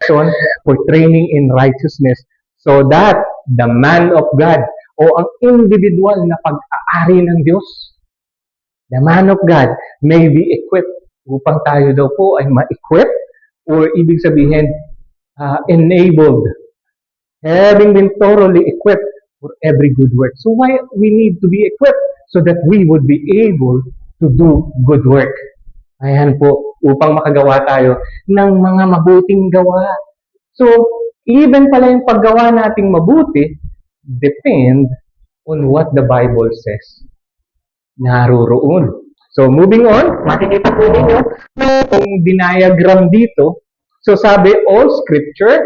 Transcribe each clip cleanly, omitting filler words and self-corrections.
for training in righteousness, so that the man of God o ang individual na pag-aari ng Diyos, the man of God may be equipped upang tayo daw po ay ma-equip or ibig sabihin enabled, having been thoroughly equipped for every good work. So why we need to be equipped? So that we would be able to do good work. Ayan po, upang makagawa tayo ng mga mabuting gawa. So, even pala yung paggawa nating mabuti, depend on what the Bible says. Naroroon. So, moving on, makikita po ninyo yung dinayagram dito. So, sabi, all scripture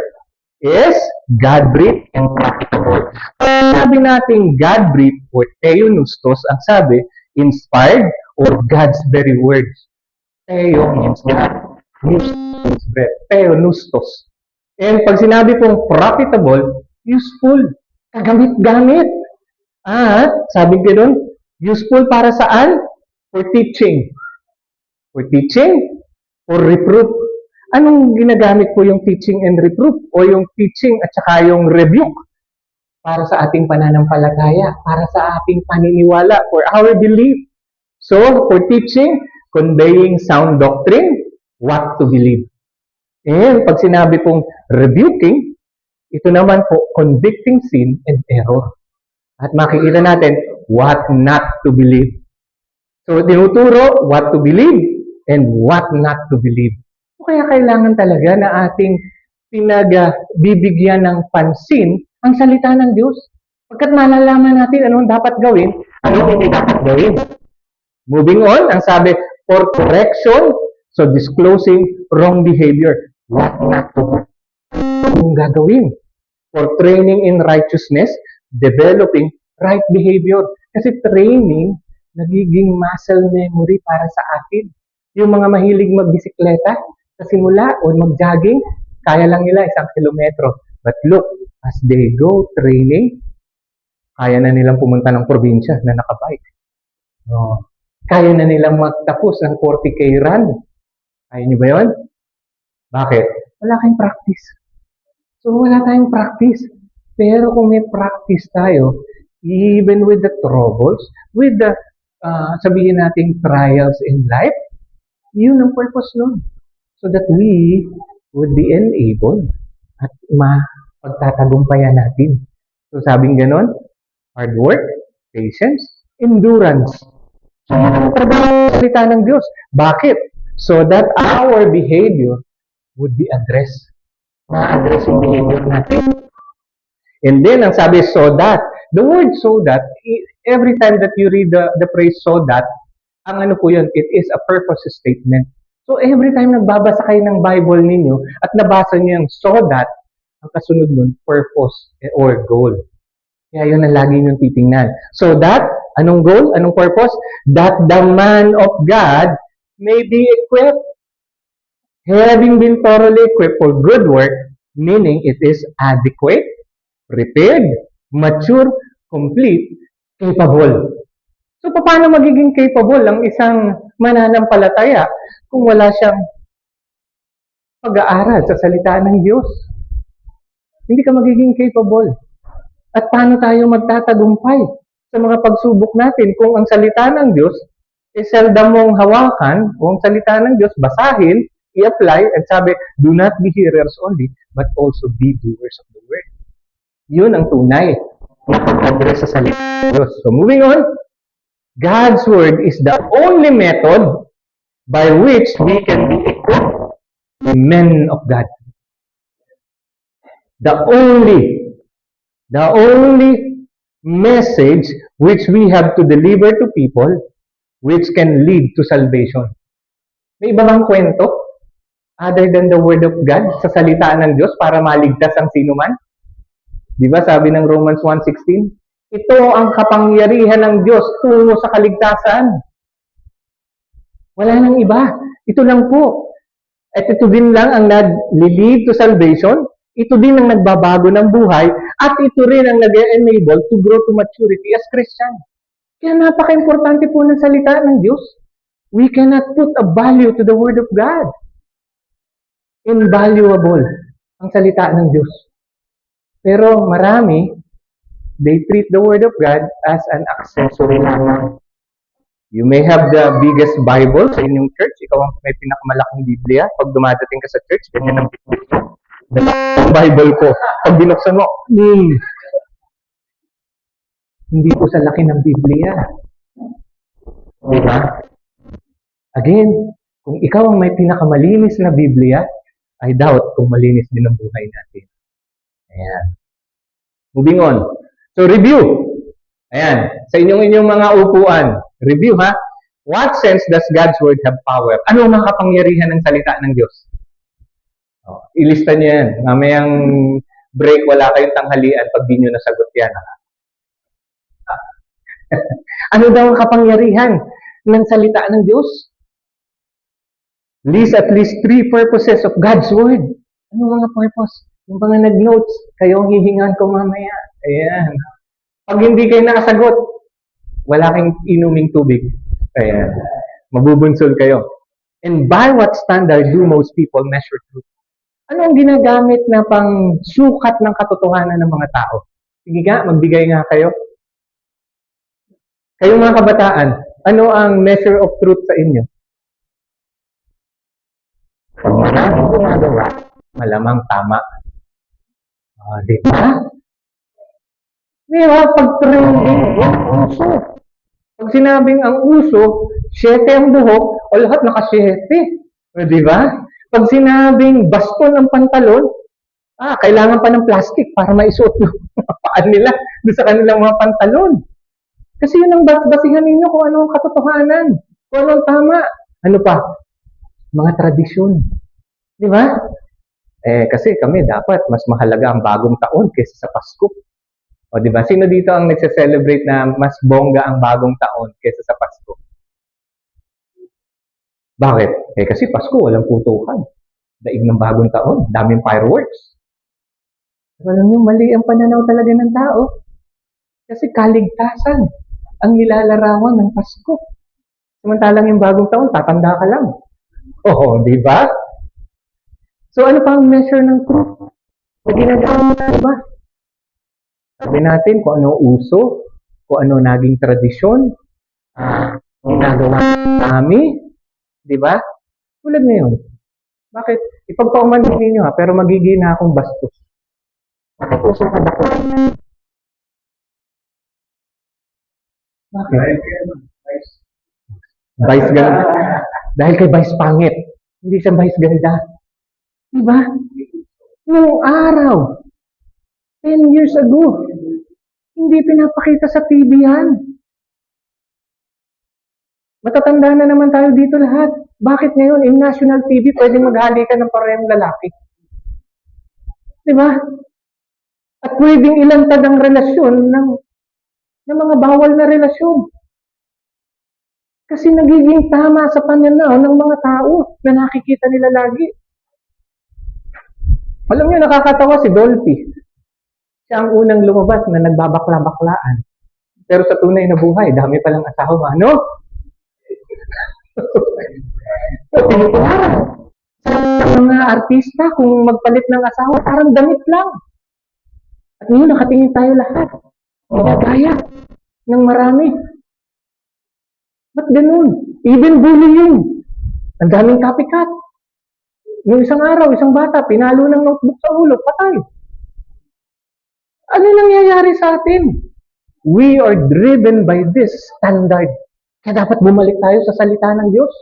is God-breathed and profitable. Sabi natin God-breathed or theopneustos, ang sabi, inspired or God's very words. Theo means God. Neustos means breath. Theopneustos. And pag sinabi pong profitable, useful. Kagamit-gamit. At sabi ko doon, useful para saan? For teaching. For teaching or reproof. Anong ginagamit po yung teaching and reproof? O yung teaching at saka yung rebuke? Para sa ating pananampalataya, para sa ating paniniwala, for our belief. So, for teaching, conveying sound doctrine, what to believe. And pag sinabi pong rebuking, ito naman po, convicting sin and error. At makikita natin, what not to believe. So, tinuturo what to believe and what not to believe. Kaya kailangan talaga na ating pinagbibigyan ng pansin ang salita ng Diyos. Pagkat malalaman natin anong dapat gawin, anong hindi dapat gawin. Moving on, ang sabi, for correction, so disclosing wrong behavior, what not to do. Anong gagawin? For training in righteousness, developing right behavior. Kasi training, nagiging muscle memory para sa atin. Yung mga mahilig magbisikleta, sa simula o mag-jogging, kaya lang nila 1 kilometro. But look, as they go training, kaya na nilang pumunta ng probinsya na nakabike. Kaya na nilang magtapos ng 40K run. Kaya nyo ba yun? Bakit? Wala kayong practice. So, wala tayong practice. Pero kung may practice tayo, even with the troubles, with the, sabihin nating trials in life, yun ang purpose nun. So that we would be enabled at mapagtatagumpayan natin. So sabing ganon, hard work, patience, endurance. So yan ang trabaho ng salita ng Diyos. Bakit? So that our behavior would be addressed. Na-address yung behavior natin. And then, ang sabi, so that, the word so that, every time that you read the phrase so that, ang ano po yun, it is a purpose statement. So, every time nagbabasa kayo ng Bible ninyo at nabasa niyo yung so that, ang kasunod nun, purpose or goal. Kaya yun ang lagi niyong titingnan. So that, anong goal? Anong purpose? That the man of God may be equipped, having been thoroughly equipped for good work, meaning it is adequate, prepared, mature, complete, capable. So, paano magiging capable ang isang mananampalataya kung wala siyang pag-aaral sa salita ng Diyos? Hindi ka magiging capable. At paano tayo magtatagumpay sa mga pagsubok natin kung ang salita ng Diyos seldom mong hawakan o ang salita ng Diyos basahin, i-apply, at sabi, do not be hearers only, but also be doers of the word. Yun ang tunay na pag-address sa salita ng Diyos. So, moving on, God's word is the only method by which we can be equipped the men of God. The only message which we have to deliver to people which can lead to salvation. May iba bang kwento other than the word of God sa salita ng Diyos para maligtas ang sino man? Di ba sabi ng Romans 1:16? Ito ang kapangyarihan ng Diyos tungo sa kaligtasan. Wala nang iba. Ito lang po. At ito din lang ang nag-lead to salvation. Ito din ang nagbabago ng buhay. At ito rin ang nag-enable to grow to maturity as Christian. Kaya napaka-importante po ng salita ng Diyos. We cannot put a value to the Word of God. Invaluable. ang salita ng Diyos. Pero marami, they treat the Word of God as an accessory lamang. You may have the biggest Bible sa inyong church. Ikaw ang may pinakamalaking Biblia. Pag dumadating ka sa church, ganyan ang Biblia. Ang Bible ko. Pag binuksan mo, hindi po sa laki ng Biblia. Diba? Again, kung ikaw ang may pinakamalinis na Biblia, I doubt kung malinis din ang buhay natin. Ayan. Moving on. So, review. Ayan. Sa inyong mga upuan. Review, ha? What sense does God's Word have power? Ano ang makapangyarihan ng salita ng Diyos? Oh, ilista niyo yan. Mamayang break, wala kayong tanghalian pag di nyo nasagot yan. Ano daw ang kapangyarihan ng salita ng Diyos? List at least 3 purposes of God's Word. Ano mga purpose? Yung mga nag-notes, kayo ang hihingan ko mamaya. Ayan. Pag hindi kayo nakasagot, wala kayong inuming tubig. Ayan. Mabubunsol kayo. And by what standard do most people measure truth? Ano ang ginagamit na pang sukat ng katotohanan ng mga tao? Sige nga, magbigay nga kayo. Kayong mga kabataan, ano ang measure of truth sa inyo? Pag maraming gumagawa, malamang tama. Di ba? Pag trending, uso. Pag sinabing ang uso, 7 ang buhok, o lahat naka-7. Di ba? Pag sinabing baston ang pantalon, kailangan pa ng plastic para maisuot yung paan nila doon sa kanilang mga pantalon. Kasi yun ang basihan ninyo kung ano ang katotohanan, kung ano ang tama. Ano pa? Mga tradisyon. Di ba? Kasi kami dapat mas mahalaga ang bagong taon kaysa sa Pasko. O di ba? Sino dito ang nagse-celebrate na mas bongga ang bagong taon kaysa sa Pasko? Bakit? Kasi Pasko, walang putukan. Daig ng bagong taon, daming fireworks. Alam niyo, mali ang pananaw talaga ng tao. Kasi kaligtasan ang nilalarawan ng Pasko. Samantalang yung bagong taon, tatanda ka lang. Oo, di ba? So, ano pa ang measure ng truth? Na ginagamit na ba? Sabi natin kung ano uso, kung ano naging tradisyon, ginagawa namin, di ba? Tulad na yun. Bakit? Ipagpaumanin ninyo ha, pero magiging na akong bastos. Bakit uso ka ba? Bakit? Vice ganda. Dahil kay Vice pangit. Hindi siya Vice ganda. Diba? Noong araw, 10 years ago, hindi pinapakita sa TV yan. Matatanda na naman tayo dito lahat. Bakit ngayon, in national TV, pwede maghalikan ng parehong lalaki? Diba? At pwedeng ilantad ang relasyon ng mga bawal na relasyon. Kasi nagiging tama sa pananaw ng mga tao na nakikita nila lagi. Alam niyo, nakakatawa si Dolphy. Siya ang unang lumabas na nagbabakla-baklaan. Pero sa tunay na buhay, dami palang asawa. Ano? Sa mga artista, kung magpalit ng asawa, parang damit lang. At ngayon, nakatingin tayo lahat. Ginagaya ng marami. Ba't ganun? Even bullying. Ang daming copycat. Yung isang araw, isang bata, pinalo ng notebook sa ulo, patay. Ano nangyayari sa atin? We are driven by this standard. Kaya dapat bumalik tayo sa salita ng Diyos.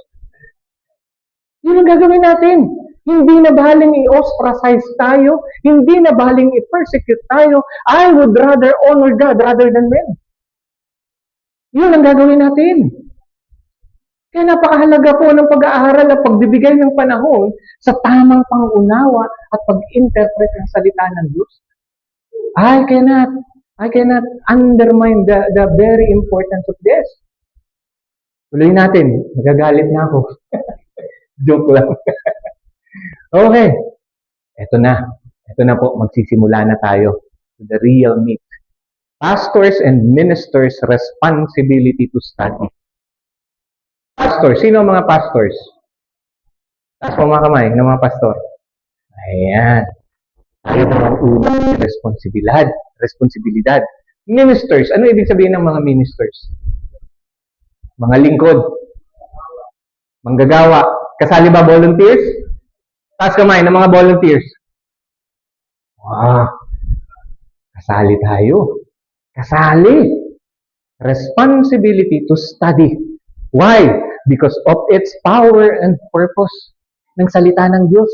Yun ang gagawin natin. Hindi na bahaling i-ostracize tayo. Hindi na bahaling i-persecute tayo. I would rather honor God rather than men. Yun ang gagawin natin. Kaya napakahalaga po ng pag-aaral at pagbibigay ng panahon sa tamang pangunawa at pag-interpret ng salita ng Diyos. I cannot undermine the very importance of this. Tuloy natin. Nagagalit na ako. Joke lang. Okay. Ito na po. Magsisimula na tayo to the real meat. Pastors and ministers' responsibility to study. Pastor. Sino ang mga pastors? Taas mo mga kamay ng mga pastor. Ayan. Tayo daw ang unang responsibilidad. Ministers, ano ibig sabihin ng mga ministers? Mga lingkod, manggagawa. Kasali ba volunteers? Taas kamay ng mga volunteers. Kasali tayo. Kasali. Responsibility to study. Why? Because of its power and purpose ng salita ng Diyos.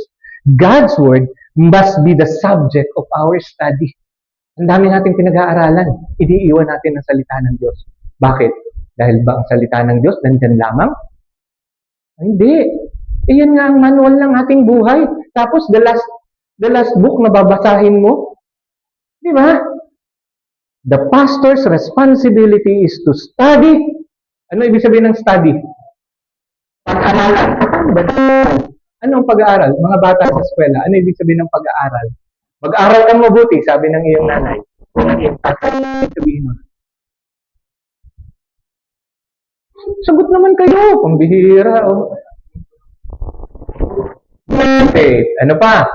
God's Word must be the subject of our study. Ang dami nating pinag-aaralan. Iniiwan natin ang salita ng Diyos. Bakit? Dahil ba ang salita ng Diyos nandyan lamang? Hindi. Iyan nga ang manual ng ating buhay. Tapos the last book na babasahin mo. Di ba? The pastor's responsibility is to study. Ano ibig sabihin ng study? Pag-aralan. Ano ang pag-aaral? Mga bata sa eskwela, ano ibig sabihin ng pag-aaral? Mag-aral kang mabuti, sabi ng iyong nanay. Ng iyong tatay, ibig sabihin nun. Sagot naman kayo, pambihira. Okay, ano pa?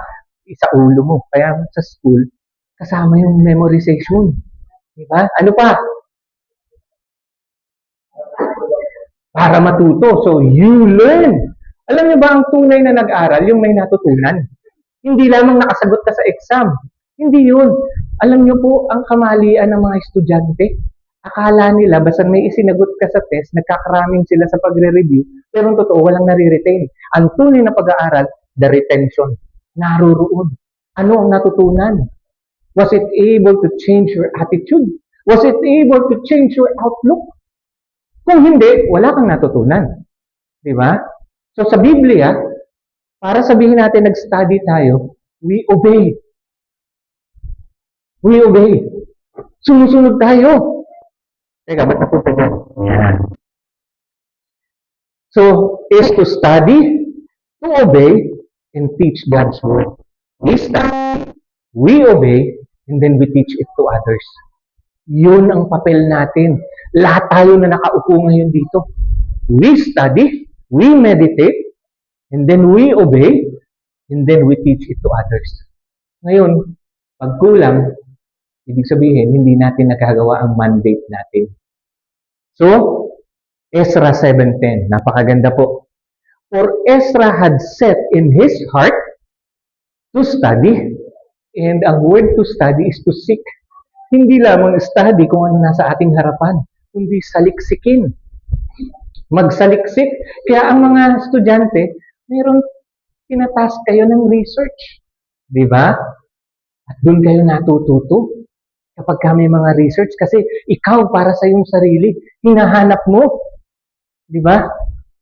Sa ulo mo. Kaya sa school, kasama yung memorization. Diba? Ano pa? Para matuto. So, you learn. Alam niyo ba ang tunay na nag-aral, yung may natutunan? Hindi lamang nakasagot ka sa exam. Hindi yun. Alam niyo po, ang kamalian ng mga estudyante, akala nila, basta may isinagot ka sa test, nagkakaraming sila sa pagre-review, pero ang totoo, walang nare-retain. Ang tunay na pag-aaral, the retention. Naruroon. Ano ang natutunan? Was it able to change your attitude? Was it able to change your outlook? Kung hindi, wala kang natutunan. Di ba? So sa Biblia, para sabihin natin nag-study tayo, we obey. We obey. Sumusunod tayo. Teka, ba't napunta dyan? Yan. So, is to study, to obey, and teach God's Word. We study, we obey, and then we teach it to others. Yun ang papel natin. Lahat tayo na nakaupo ngayon dito. We study, we meditate, and then we obey, and then we teach it to others. Ngayon, pag kulang, ibig sabihin, hindi natin nagagawa ang mandate natin. So, Ezra 7:10, napakaganda po. For Ezra had set in his heart to study, and ang word to study is to seek. Hindi lamang study kung ano nasa ating harapan, kundi saliksikin. Magsaliksik. Kaya ang mga estudyante, mayroon tinatask kayo ng research. Di ba? At doon kayo natututo. Kapag may mga research, kasi ikaw para sa iyong sarili, hinahanap mo. Di ba?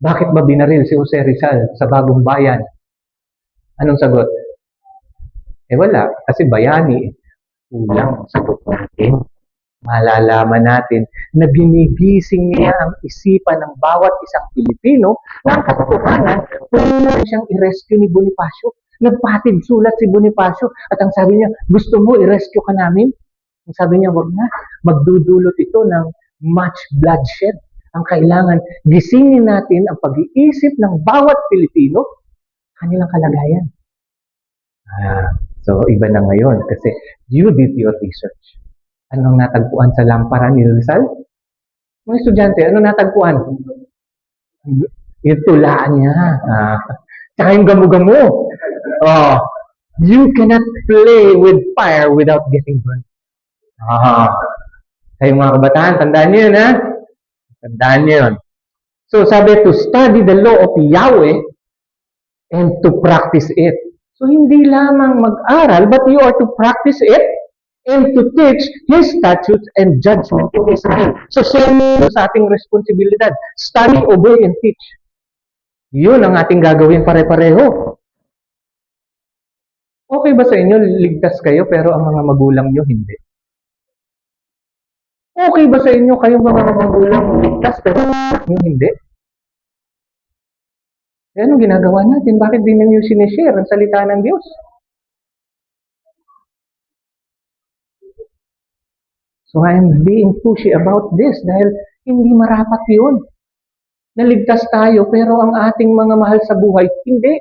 Bakit ba binaril si Jose Rizal sa Bagong Bayan? Anong sagot? Wala. Kasi bayani. Kulang ang sagot natin. Malalaman natin na binigising niya ang isipan ng bawat isang Pilipino na ang katotohanan, pwede siyang i-rescue ni Bonifacio. Nagpatid sulat si Bonifacio at ang sabi niya, gusto mo i-rescue ka namin? Ang sabi niya, wag na. Magdudulot ito ng much bloodshed. Ang kailangan, gisingin natin ang pag-iisip ng bawat Pilipino, kanilang kalagayan. So, iba na ngayon kasi you did your research. Anong natagpuan sa lampara ni Rizal? Mga estudyante, ano natagpuan? Yung tulaan niya. Tsaka yung gamu-gamu. You cannot play with fire without getting burned. Kayong mga kabataan, tandaan niyo yun, ha? Tandaan niyo yun. So, sabi, to study the law of Yahweh and to practice it. So, hindi lamang mag-aral, but you are to practice it and to teach His statutes and judgment to Israel. So, sa ating responsibilidad, study, obey, and teach. Yun ang ating gagawin pare-pareho. Okay ba sa inyo, ligtas kayo, pero ang mga magulang nyo, hindi? Okay ba sa inyo, kayong mga magulang ligtas, pero nyo, hindi? Kaya anong ginagawa natin? Bakit di ninyo sinishare ang salita ng Diyos? So I'm being pushy about this dahil hindi marapat yun. Naligtas tayo pero ang ating mga mahal sa buhay, hindi.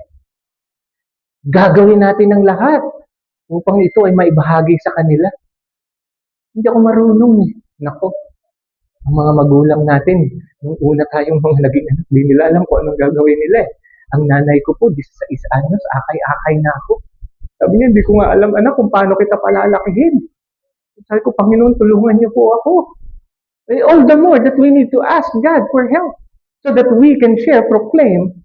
Gagawin natin ang lahat upang ito ay maibahagi sa kanila. Hindi ako marunong eh. Nako, ang mga magulang natin, nung una tayong mga naging anak, di nila alam kung anong gagawin nila eh. Ang nanay ko po, 16 anyos, akay-akay na ako. Sabi niya, hindi ko nga alam anak kung paano kita palalakihin. Sabi ko, Panginoon, tulungan niyo po ako. All the more that we need to ask God for help so that we can proclaim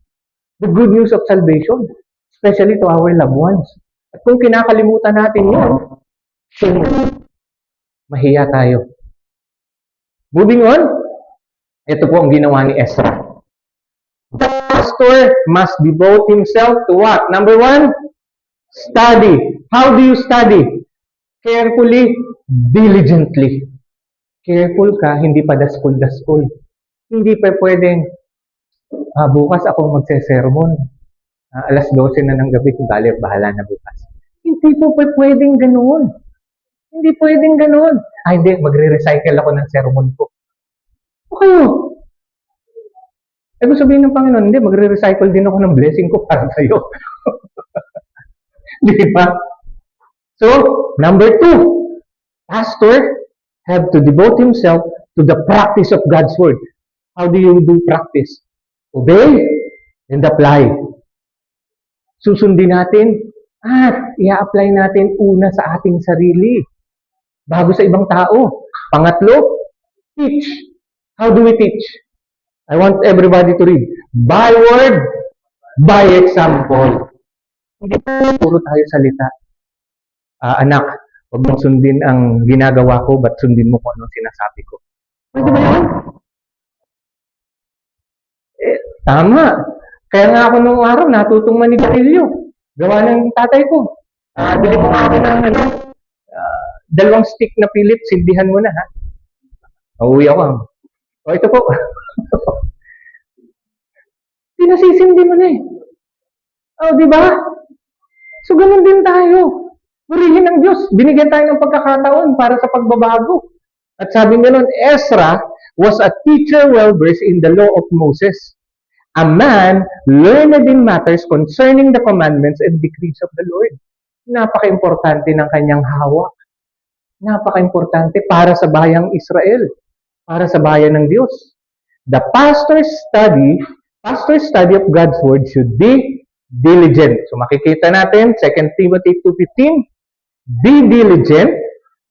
the good news of salvation, especially to our loved ones. At kung kinakalimutan natin yun, mahiya tayo. Moving on, ito po ang ginawa ni Ezra. The pastor must devote himself to what? Number 1, study. How do you study? Carefully, diligently. Careful ka, hindi pa daskol-daskol. Hindi pa pwedeng, bukas ako magse-sermon. Alas 12 na ng gabi, bahala na bukas. Hindi po pwedeng ganoon. Hindi pwedeng ganoon. Hindi, magre-recycle ako ng sermon ko. O kayo? Ibig sabihin ng Panginoon, hindi, magre-recycle din ako ng blessing ko para sa'yo. Di ba? So, number 2, pastor have to devote himself to the practice of God's Word. How do you do practice? Obey and apply. Susundin natin at i-apply natin una sa ating sarili bago sa ibang tao. Pangatlo, teach. How do we teach? I want everybody to read. By word, by example. Hindi puro tayo salita. Anak, huwag mong sundin ang ginagawa ko, ba't sundin mo kung anong sinasabi ko? Pwede ba yan? Tama. Kaya nga ako nung araw, natutong manigarilyo. Gawa ng tatay ko. Bili ko ako ng 2 stick na Philip, sildihan mo na ha. Uuwi ako. O ito po. Pinasisindi mo na eh. Di ba? So ganun din tayo. Purihin ng Diyos. Binigyan tayo ng pagkakataon para sa pagbabago. At sabi nga nun, Ezra was a teacher well-versed in the law of Moses. A man learned in matters concerning the commandments and decrees of the Lord. Napaka-importante ng kanyang hawak. Napaka-importante para sa bayang Israel. Para sa bayan ng Diyos. The pastor's study of God's Word should be diligent. So makikita natin, 2 Timothy 2:15, be diligent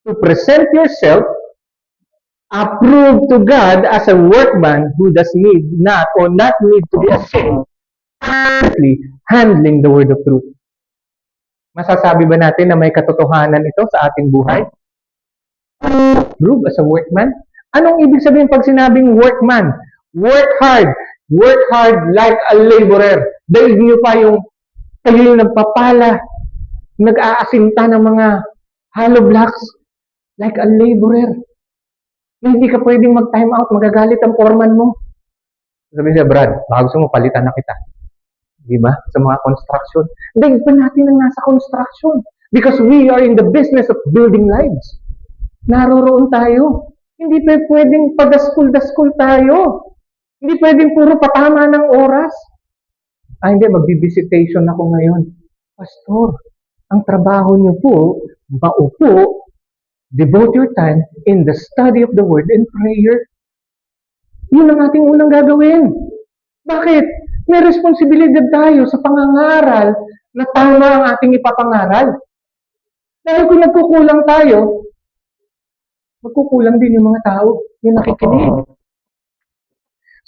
to present yourself approved to God as a workman who does not need to be ashamed, handling the word of truth. Masasabi ba natin na may katotohanan ito sa ating buhay? Approved as a workman? Anong ibig sabihin pag sinabing workman? Work hard. Work hard like a laborer. Dahil niyo pa kayo yung nagpapala, nag-aasinta ng mga hollow blocks like a laborer. Na hindi ka pwedeng mag-time out, magagalit ang foreman mo. Sabi niya, Brad, baka gusto mo palitan na kita. Di ba? Sa mga construction. Dahil pa natin ang nasa construction. Because we are in the business of building lives. Naroroon tayo. Hindi pwedeng padaskul-daskul tayo. Hindi pwedeng puro patama ng oras. Hindi, mag-visitation ako ngayon. Pastor, ang trabaho niyo po, maupo, devote your time in the study of the Word and prayer. Yun ang ating unang gagawin. Bakit? May responsibilidad tayo sa pangangaral na tama ang ating ipapangaral. Dahil kung nagkukulang tayo, magkukulang din yung mga tao, yung nakikinig.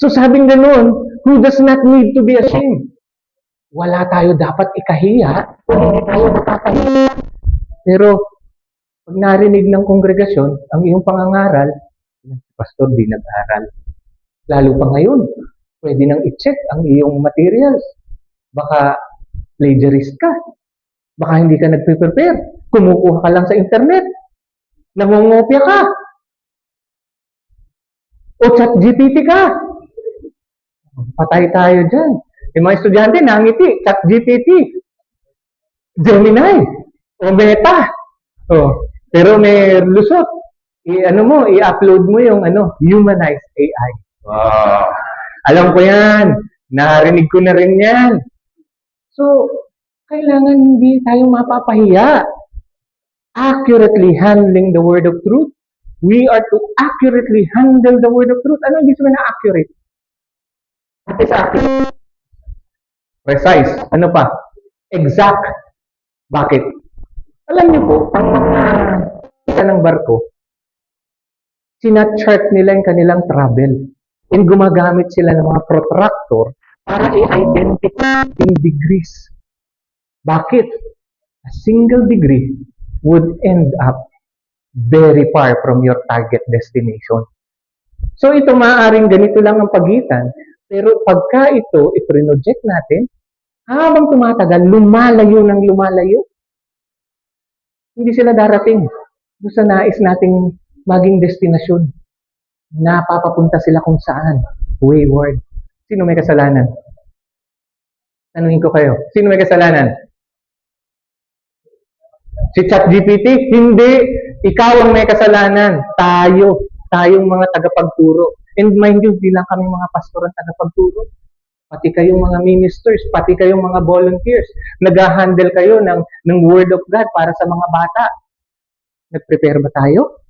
So sabing ganoon, who does not need to be ashamed? Wala tayo dapat ikahiya, hindi tayo nakakahiya. Pero, pag narinig ng kongregasyon, ang iyong pangangaral, pastor di nag-aral. Lalo pa ngayon, pwede nang i-check ang iyong materials. Baka plagiarist ka. Baka hindi ka nagpe-prepare. Kumukuha ka lang sa internet. Nangungopia ka. O chat GPT ka. Patay tayo dyan. Yung mga estudyante, nangiti. Chat GPT. Gemini. O Meta. Pero may lusot. I-upload mo yung humanized AI. Wow. Alam ko yan. Narinig ko na rin yan. So, kailangan hindi tayo mapapahiya. accurately handling the word of truth. We are to accurately handle the word of truth. Ano ibig sabihin na accurate? What is accurate? Precise. Ano pa? Exact. Bakit? Alam niyo po, ang mga ng barko, sinachart nila yung kanilang travel. And gumagamit sila ng mga protractor para i-identify yung degrees. Bakit? A single degree would end up very far from your target destination. So ito maaaring ganito lang ang pagitan, pero pagka ito i-project natin, habang tumatagal, lumalayo ng lumalayo. Hindi sila darating doon sa nais nating maging destinasyon. Napapapunta sila kung saan. Wayward. Sino may kasalanan? Tanungin ko kayo. Sino may kasalanan? Si ChatGPT? Hindi. Ikaw ang may kasalanan. Tayo. Tayong mga tagapagturo. And mind you, di lang kami mga pastor ang tagapagturo. Pati kayong mga ministers, pati kayong mga volunteers. Nag-handle kayo ng Word of God para sa mga bata. Nag-prepare ba tayo?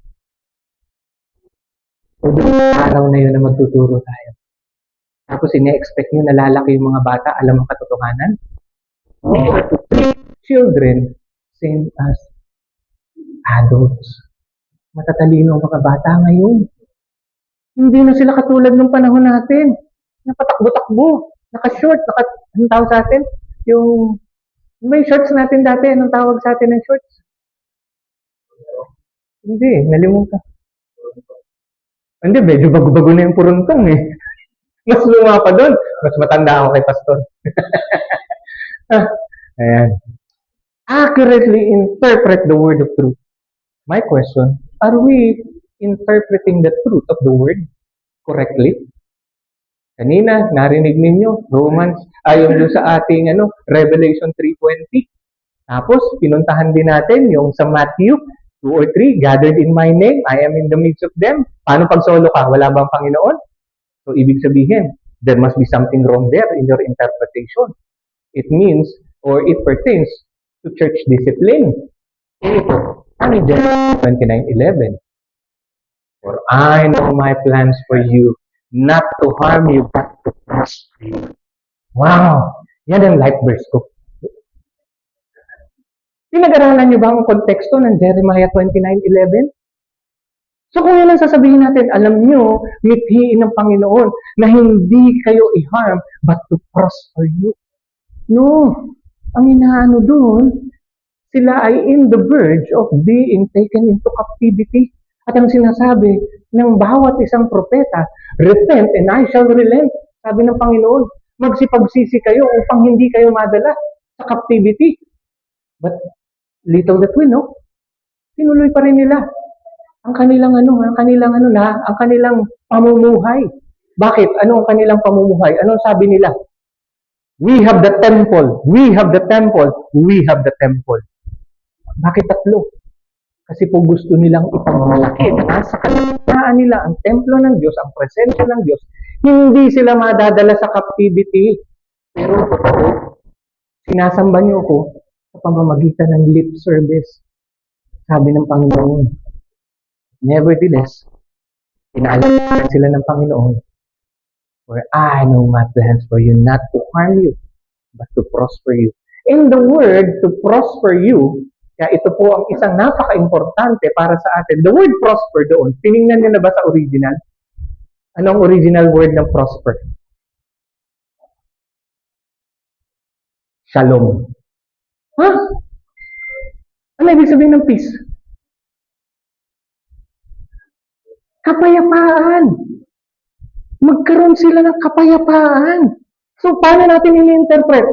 O doon araw na yun na magtuturo tayo. Tapos ine-expect nyo na lalaki yung mga bata, alam ang katotohanan? We are to treat children same as adults. Matatalino ang mga bata ngayon. Hindi na sila katulad ng panahon natin. Napatakbo-takbo. Naka-short. Anong tawag sa atin? May shorts natin dati. Anong tawag sa atin ng shorts? Hindi. Nalimutan. Hindi, medyo bago-bago na yung puruntong eh. Mas luma pa doon. Mas matanda ako kay Pastor. Ayan. Accurately interpret the word of truth. My question, are we interpreting the truth of the word correctly? Kanina, narinig ninyo, yung sa ating Revelation 3:20. Tapos, pinuntahan din natin yung sa Matthew 2 or 3, gathered in my name, I am in the midst of them. Paano pag solo ka? Wala bang Panginoon? So, ibig sabihin, there must be something wrong there in your interpretation. It means, or it pertains to church discipline. Ito, ano Jeremiah 29:11? For I know my plans for you, not to harm you, but to prosper you. Wow! Yan ang life verse ko. Pinag-aralan niyo ba ang konteksto ng Jeremiah 29:11? So kung yun ang sasabihin natin, alam niyo, mithiin ng Panginoon na hindi kayo i-harm, but to prosper you. No. Ang inaano doon, sila ay in the verge of being taken into captivity. At ang sinasabi ng bawat isang propeta, repent and I shall relent. Sabi ng Panginoon, magsipagsisi kayo upang hindi kayo madala sa captivity. But little that we know, tinuloy pa rin nila ang kanilang pamumuhay. Bakit? Ano ang kanilang pamumuhay? Ano sabi nila? We have the temple. We have the temple. We have the temple. Bakit tatlo? Kasi po gusto nilang ipagmalaki na nasa kalagayan nila ang templo ng Diyos, ang presensya ng Diyos. Hindi sila madadala sa captivity. Pero totoo, sinasamba niyo ko sa pamamagitan ng lip service. Sabi ng Panginoon. Nevertheless, pinaalam sila ng Panginoon, for I know my plans for you, not to harm you, but to prosper you. In the word, to prosper you, kaya ito po ang isang napaka-importante para sa atin. The word prosper doon, tinignan niyo na ba sa original? Anong original word ng prosper? Shalom. Ha? Ano ibig sabihin ng peace? Kapayapaan. Magkaroon sila ng kapayapaan. So, paano natin ini-interpret?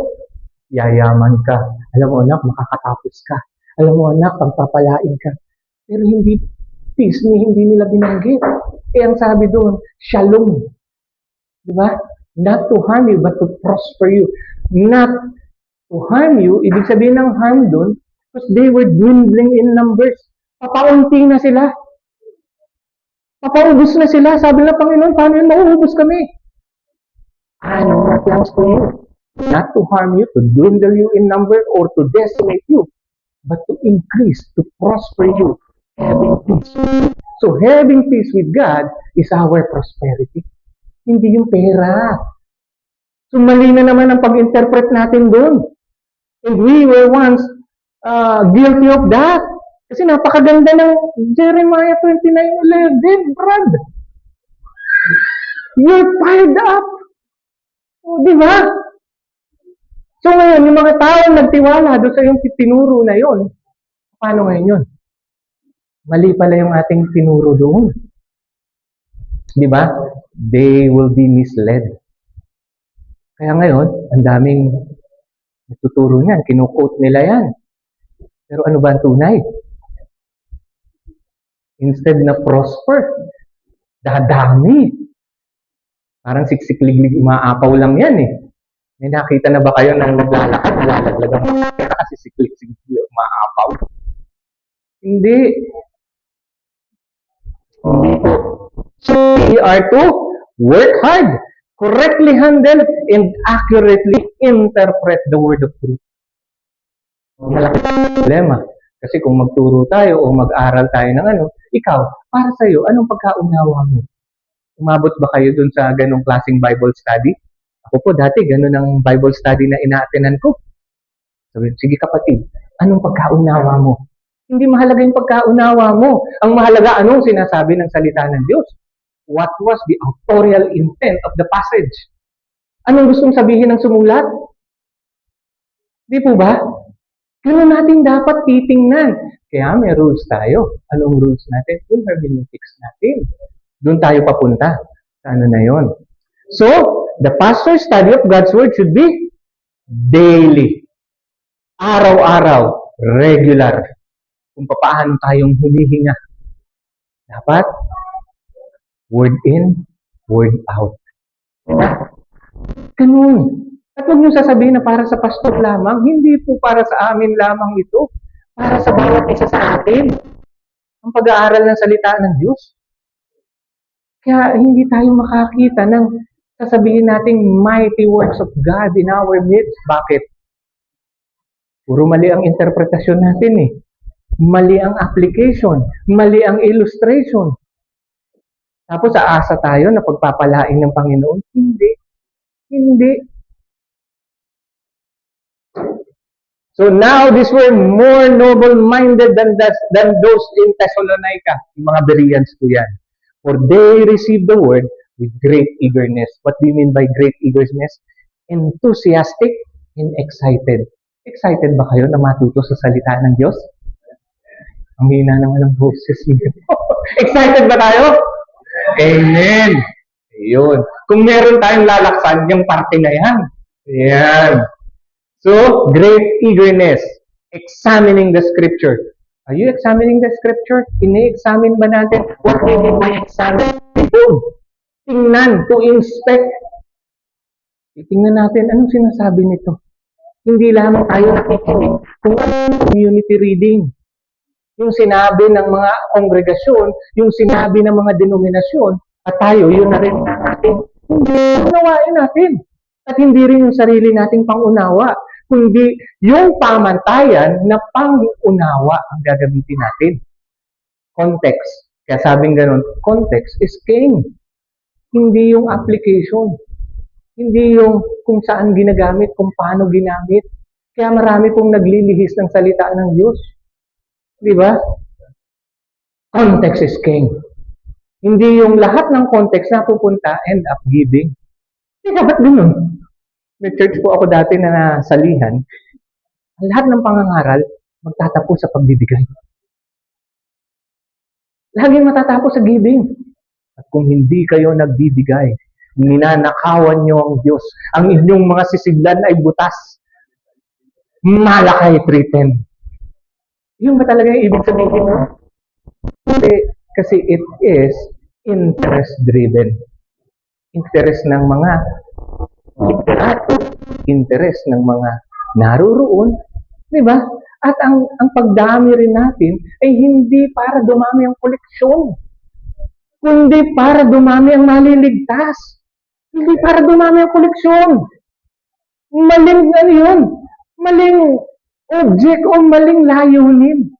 Yayaman ka. Alam mo, anak, makakatapos ka. Alam mo, anak, pagpapalain ka. Pero hindi peace, hindi nila binanggit. Ang sabi doon, shalom. Diba? Not to harm you, but to prosper you. Not to harm you, ibig sabihin ng harm doon, because they were dwindling in numbers. Papaunti na sila. Papaubos na sila. Sabi ng Panginoon, paano yun mauubos kami? I know my plans for you. Not to harm you, to dwindle you in number, or to decimate you. but to increase, to prosper you, having peace. So, having peace with God is our prosperity. Hindi yung pera. So, mali na naman ang pag-interpret natin doon. And we were once guilty of that. Kasi napakaganda ng Jeremiah 29:11, Brad. You're fired up. O, di ba? So ngayon, yung mga tao nagtiwala doon sa yung tinuro na yon, paano ngayon yun? Mali pala yung ating tinuro doon. Di ba? They will be misled. Kaya ngayon, ang daming natuturo niyan, kinukote nila yan. Pero ano ba ang tunay? Instead na prosper, dadami. Parang siksik-liglig, umaapaw lang yan eh. May nakita na ba kayo nang naglalakad, nalalaglag ang mga pera kasi siklik-siklik, umaapaw? Hindi. Hindi po. So, we are to work hard, correctly handle, and accurately interpret the word of truth. Malaki problema. Kasi kung magturo tayo o mag-aral tayo ng ano, ikaw, para sa'yo, anong pagkaunawa mo? Umabot ba kayo dun sa ganong klaseng Bible study? Ako po dati, ganun ang Bible study na ina-attenan ko. Sabi, sige kapatid, anong pagkaunawa mo? Hindi mahalaga yung pagkaunawa mo. Ang mahalaga, anong sinasabi ng salita ng Diyos? What was the authorial intent of the passage? Anong gustong sabihin ng sumulat? Di po ba? Ganun natin dapat titingnan. Kaya may rules tayo. Anong rules natin? Yung hermeneutics natin. Doon tayo papunta. Sa ano na yon? So, the pastor's study of God's Word should be daily. Araw-araw. Regular. Kung paano tayong humihinga. Dapat word in, word out. Ganun. At huwag niyo sasabihin na para sa pastor lamang. Hindi po para sa amin lamang ito. Para sa bawat isa sa atin. Ang pag-aaral ng salita ng Diyos. Kaya hindi tayo makakita ng sasabihin nating mighty works of God in our midst. Bakit? Puro mali ang interpretasyon natin eh. Mali ang application. Mali ang illustration. Tapos aasa tayo na pagpapalain ng Panginoon. Hindi. Hindi. So now, these were more noble-minded than those in Thessalonica. Yung mga Bereans po yan. For they received the word with great eagerness. What do you mean by great eagerness? Enthusiastic and excited. Excited ba kayo na matuto sa salita ng Diyos? Ang hina naman ng boses niyo. Excited ba tayo? Amen. Ayun. Kung meron tayong lalaksan, yung parte na yan. Ayan. So, great eagerness. Examining the scripture. Are you examining the scripture? Ine-examine ba natin? What do you mean by examine? Tingnan, to inspect. Tingnan natin, anong sinasabi nito? Hindi lamang tayo nakikinig kung ano community reading. Yung sinabi ng mga kongregasyon, yung sinabi ng mga denominasyon, at tayo, yun na rin natin. Hindi, unawain natin. At hindi rin yung sarili nating pangunawa, kundi yung pamantayan na pangunawa ang gagamitin natin. Context. Kaya sabing ganun, context is king. Hindi yung application. Hindi yung kung saan ginagamit, kung paano ginamit. Kaya marami pong naglilihis ng salita ng Diyos. Di ba? Context is king. Hindi yung lahat ng context na pupunta end up giving. Hindi dapat ganun. May church po ako dati na nasalihan. Lahat ng pangangaral magtatapos sa pagbibigay. Laging matatapos sa giving. At kung hindi kayo nagbibigay, ninanakawan nyo ang Diyos. Ang inyong mga sisiglan ay butas. Malakay 3:10. Yun ba talaga yung ibig sabihin mo? Kasi it is interest-driven. Interest ng mga literato, interest ng mga naruroon, di ba? At ang pagdami rin natin ay hindi para dumami ang koleksyon, kundi para dumami ang maliligtas. Hindi para dumami ang koleksyon. Maling ano yun? Maling Object o maling layunin.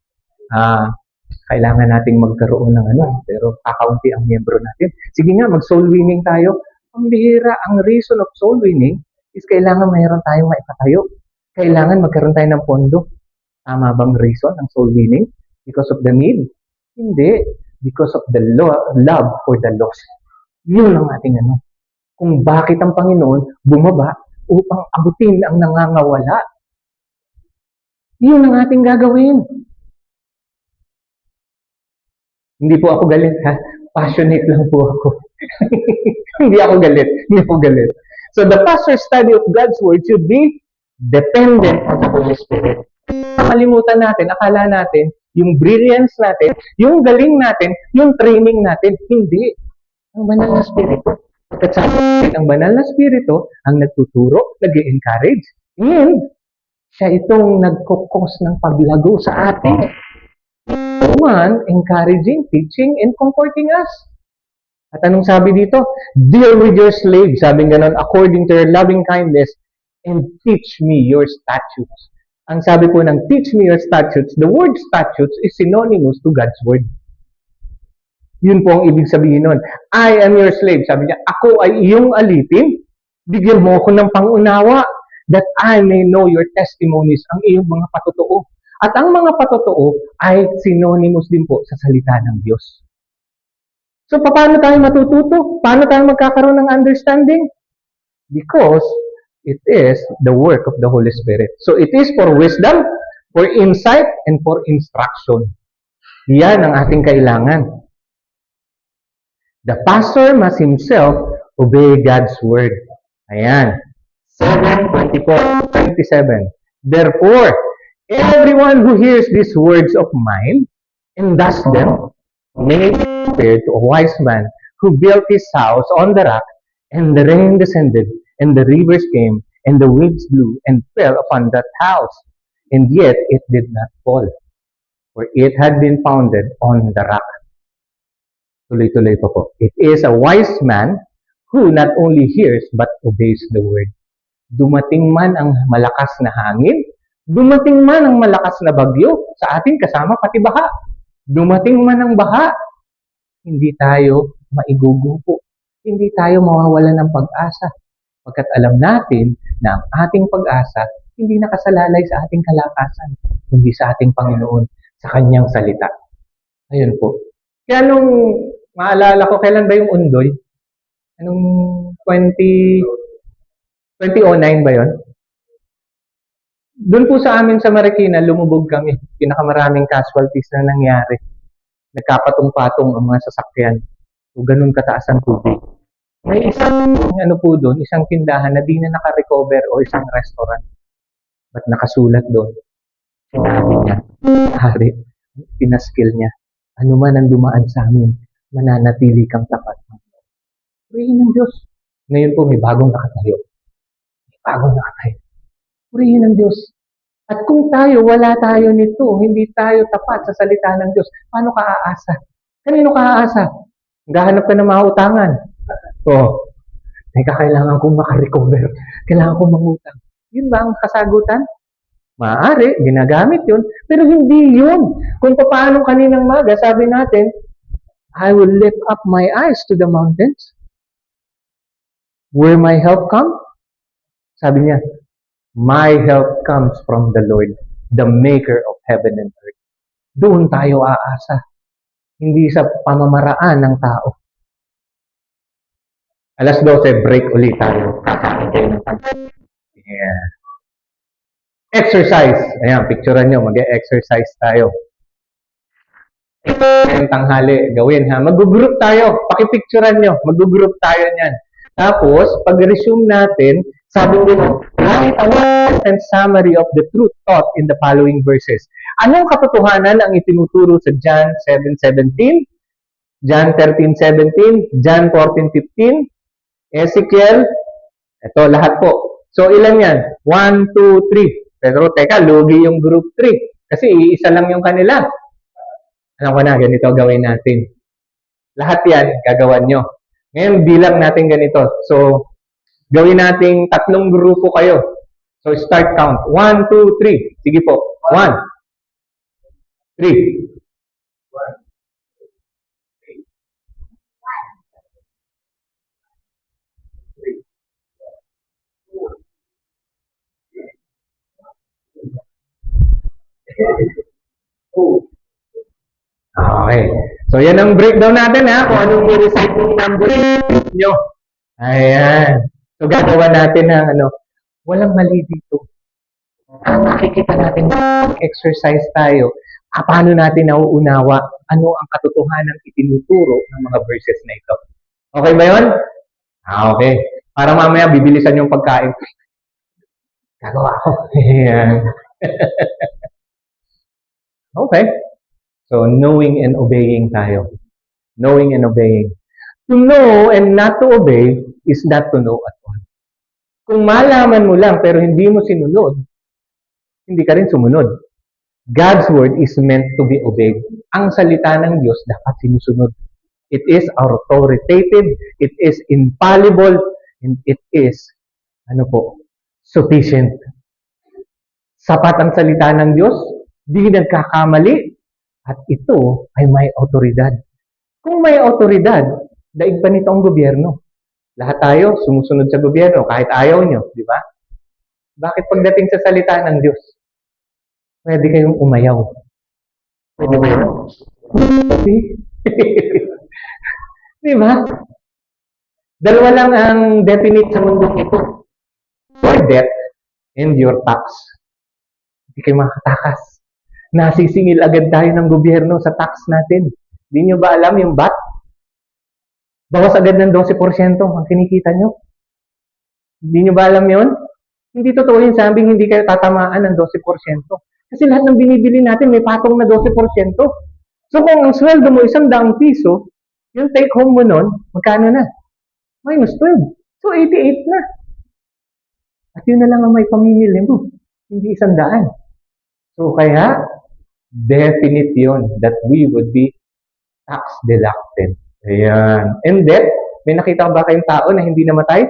Kailangan nating magkaroon ng pero kakaunti ang miyembro natin. Sige nga, mag-soul winning tayo. Ang bihira, ang reason of soul winning is kailangan mayroon tayong maipatayo. Kailangan magkaroon tayo ng pondo. Tama bang reason ng soul winning? Because of the need? Hindi. Because of the love for the lost. Yun ang ating Kung bakit ang Panginoon bumaba upang abutin ang nangangawala. Yun ang ating gagawin. Hindi po ako galit, ha? Passionate lang po ako. Hindi ako galit. So the pastor's study of God's Word should be dependent on the Holy Spirit. Nakalimutan natin, akala natin, yung brilliance natin, yung galing natin, yung training natin, hindi. Ang banal na spirito. At sa atin, ang banal na spirito, ang nagtuturo, nag-encourage, and siya itong nagkukos ng paglago sa atin. One, encouraging, teaching, and comforting us. At anong sabi dito? Deal with your slave, sabi ganon, according to your loving kindness, and teach me your statutes. Ang sabi po ng teach me your statutes, the word statutes is synonymous to God's word. Yun po ang ibig sabihin nun. I am your slave. Sabi niya, ako ay iyong alipin. Bigyan mo ako ng pangunawa that I may know your testimonies, ang iyong mga patotoo. At ang mga patotoo ay synonymous din po sa salita ng Diyos. So, paano tayo matututo? Paano tayo magkakaroon ng understanding? Because it is the work of the Holy Spirit. So, it is for wisdom, for insight, and for instruction. Yan ang ating kailangan. The pastor must himself obey God's word. Ayan. 7:24-27. Therefore, everyone who hears these words of mine and does them may be compared to a wise man who built his house on the rock, and the rain descended, and the rivers came, and the winds blew and fell upon that house. And yet it did not fall, for it had been founded on the rock. Tuloy-tuloy po. It is a wise man who not only hears but obeys the word. Dumating man ang malakas na hangin, dumating man ang malakas na bagyo, sa ating kasama pati baha. Dumating man ang baha, hindi tayo maigugupo. Hindi tayo mawawalan ng pag-asa. Pagkat alam natin na ang ating pag-asa hindi nakasalalay sa ating kalakasan, kundi sa ating Panginoon, sa Kanyang salita. Ayun po. Kaya nung maalala ko, kailan ba yung Undoy? Anong 2009 ba yon? Doon po sa amin sa Marikina, lumubog kami. Pinakamaraming casualties na nangyari. Nagkapatong-patong ang mga sasakyan. So, ganun kataas ang tubig. May isang, po doon, isang tindahan na di na naka-recover o isang restaurant. Ba't nakasulat doon? Sinabi niya, hari, pinaskill niya. Ano man ang dumaan sa amin, mananatili kang tapat. Purihin ng Diyos. Ngayon po, may bagong nakatayo. Purihin ng Diyos. At kung tayo, wala tayo nito, hindi tayo tapat sa salita ng Diyos, paano ka aasa? Kanino ka aasa? Gahanap ka ng mga utangan. Kailangan kong makarecover. Kailangan kong mangutang. Yun ba ang kasagutan? Maaari, ginagamit yun, pero hindi yun. Kung paano kaninang maga, sabi natin, I will lift up my eyes to the mountains. Where my help come? Sabi niya, my help comes from the Lord, the maker of heaven and earth. Doon tayo aasa. Hindi sa pamamaraan ng tao. 12:00, break ulit tayo. Kakain tayo ng pagkain. Yeah. Exercise. Ayan, picturean nyo. Mag-exercise tayo. Ngayong tanghali, gawin ha. Mag-group tayo. Pakipicturean nyo. Mag-group tayo niyan. Tapos, pag-resume natin, sabi nyo, write a and summary of the truth taught in the following verses. Anong katotohanan ang itinuturo sa John 7:17, John 13:17, John 14:15, Ezekiel, ito lahat po. So, ilan yan? 1, 2, 3. Pero, teka, lugi yung group 3. Kasi, iisa lang yung kanila. Alam ko na, ganito gawin natin. Lahat yan, gagawan nyo. Ngayon, bilang natin ganito. So, gawin nating 3 grupo kayo. So, start count. 1, 2, 3. Sige po. 1, 3. Okay. So, yan ang breakdown natin, ha? Kung anong i-recite yung number nyo. Ayan. So, gagawa natin ng walang mali dito. Ang makikita natin, exercise tayo, paano natin nauunawa ano ang katotohanan itinuturo ng mga verses na ito. Okay ba yun? Okay. Para mamaya bibilisan yung pagkain. Gagawa ko. Ayan. Okay. So, knowing and obeying tayo. Knowing and obeying. To know and not to obey is not to know at all. Kung malaman mo lang pero hindi mo sinunod, hindi ka rin sumunod. God's word is meant to be obeyed. Ang salita ng Diyos dapat sinusunod. It is authoritative, it is infallible, and it is, sufficient. Sapat ang salita ng Diyos, di nagkakamali, at ito ay may autoridad. Kung may autoridad, daig pa nito ang gobyerno. Lahat tayo sumusunod sa gobyerno kahit ayaw nyo, di ba? Bakit pagdating sa salita ng Diyos, pwede kayong umayaw? Pwede ba yun? Di ba? Dalawa lang ang definite sa mundong ito. Your debt and your tax. Hindi kayo makatakas. Nasisingil agad tayo ng gobyerno sa tax natin. Hindi nyo ba alam yung VAT? Bawas agad ng 12% ang kinikita nyo. Hindi nyo ba alam yun? Hindi totoo yung sabing hindi kayo tatamaan ng 12%. Kasi lahat ng binibili natin may patong na 12%. So kung ang sweldo mo ₱100, yung take home mo nun, magkano na? Minus 12. So 88 na. At yun na lang ang may pamimili mo. Hindi 100. So kaya, definite yun that we would be tax deducted. Ayan. And then, may nakita ba kayong tao na hindi namatay?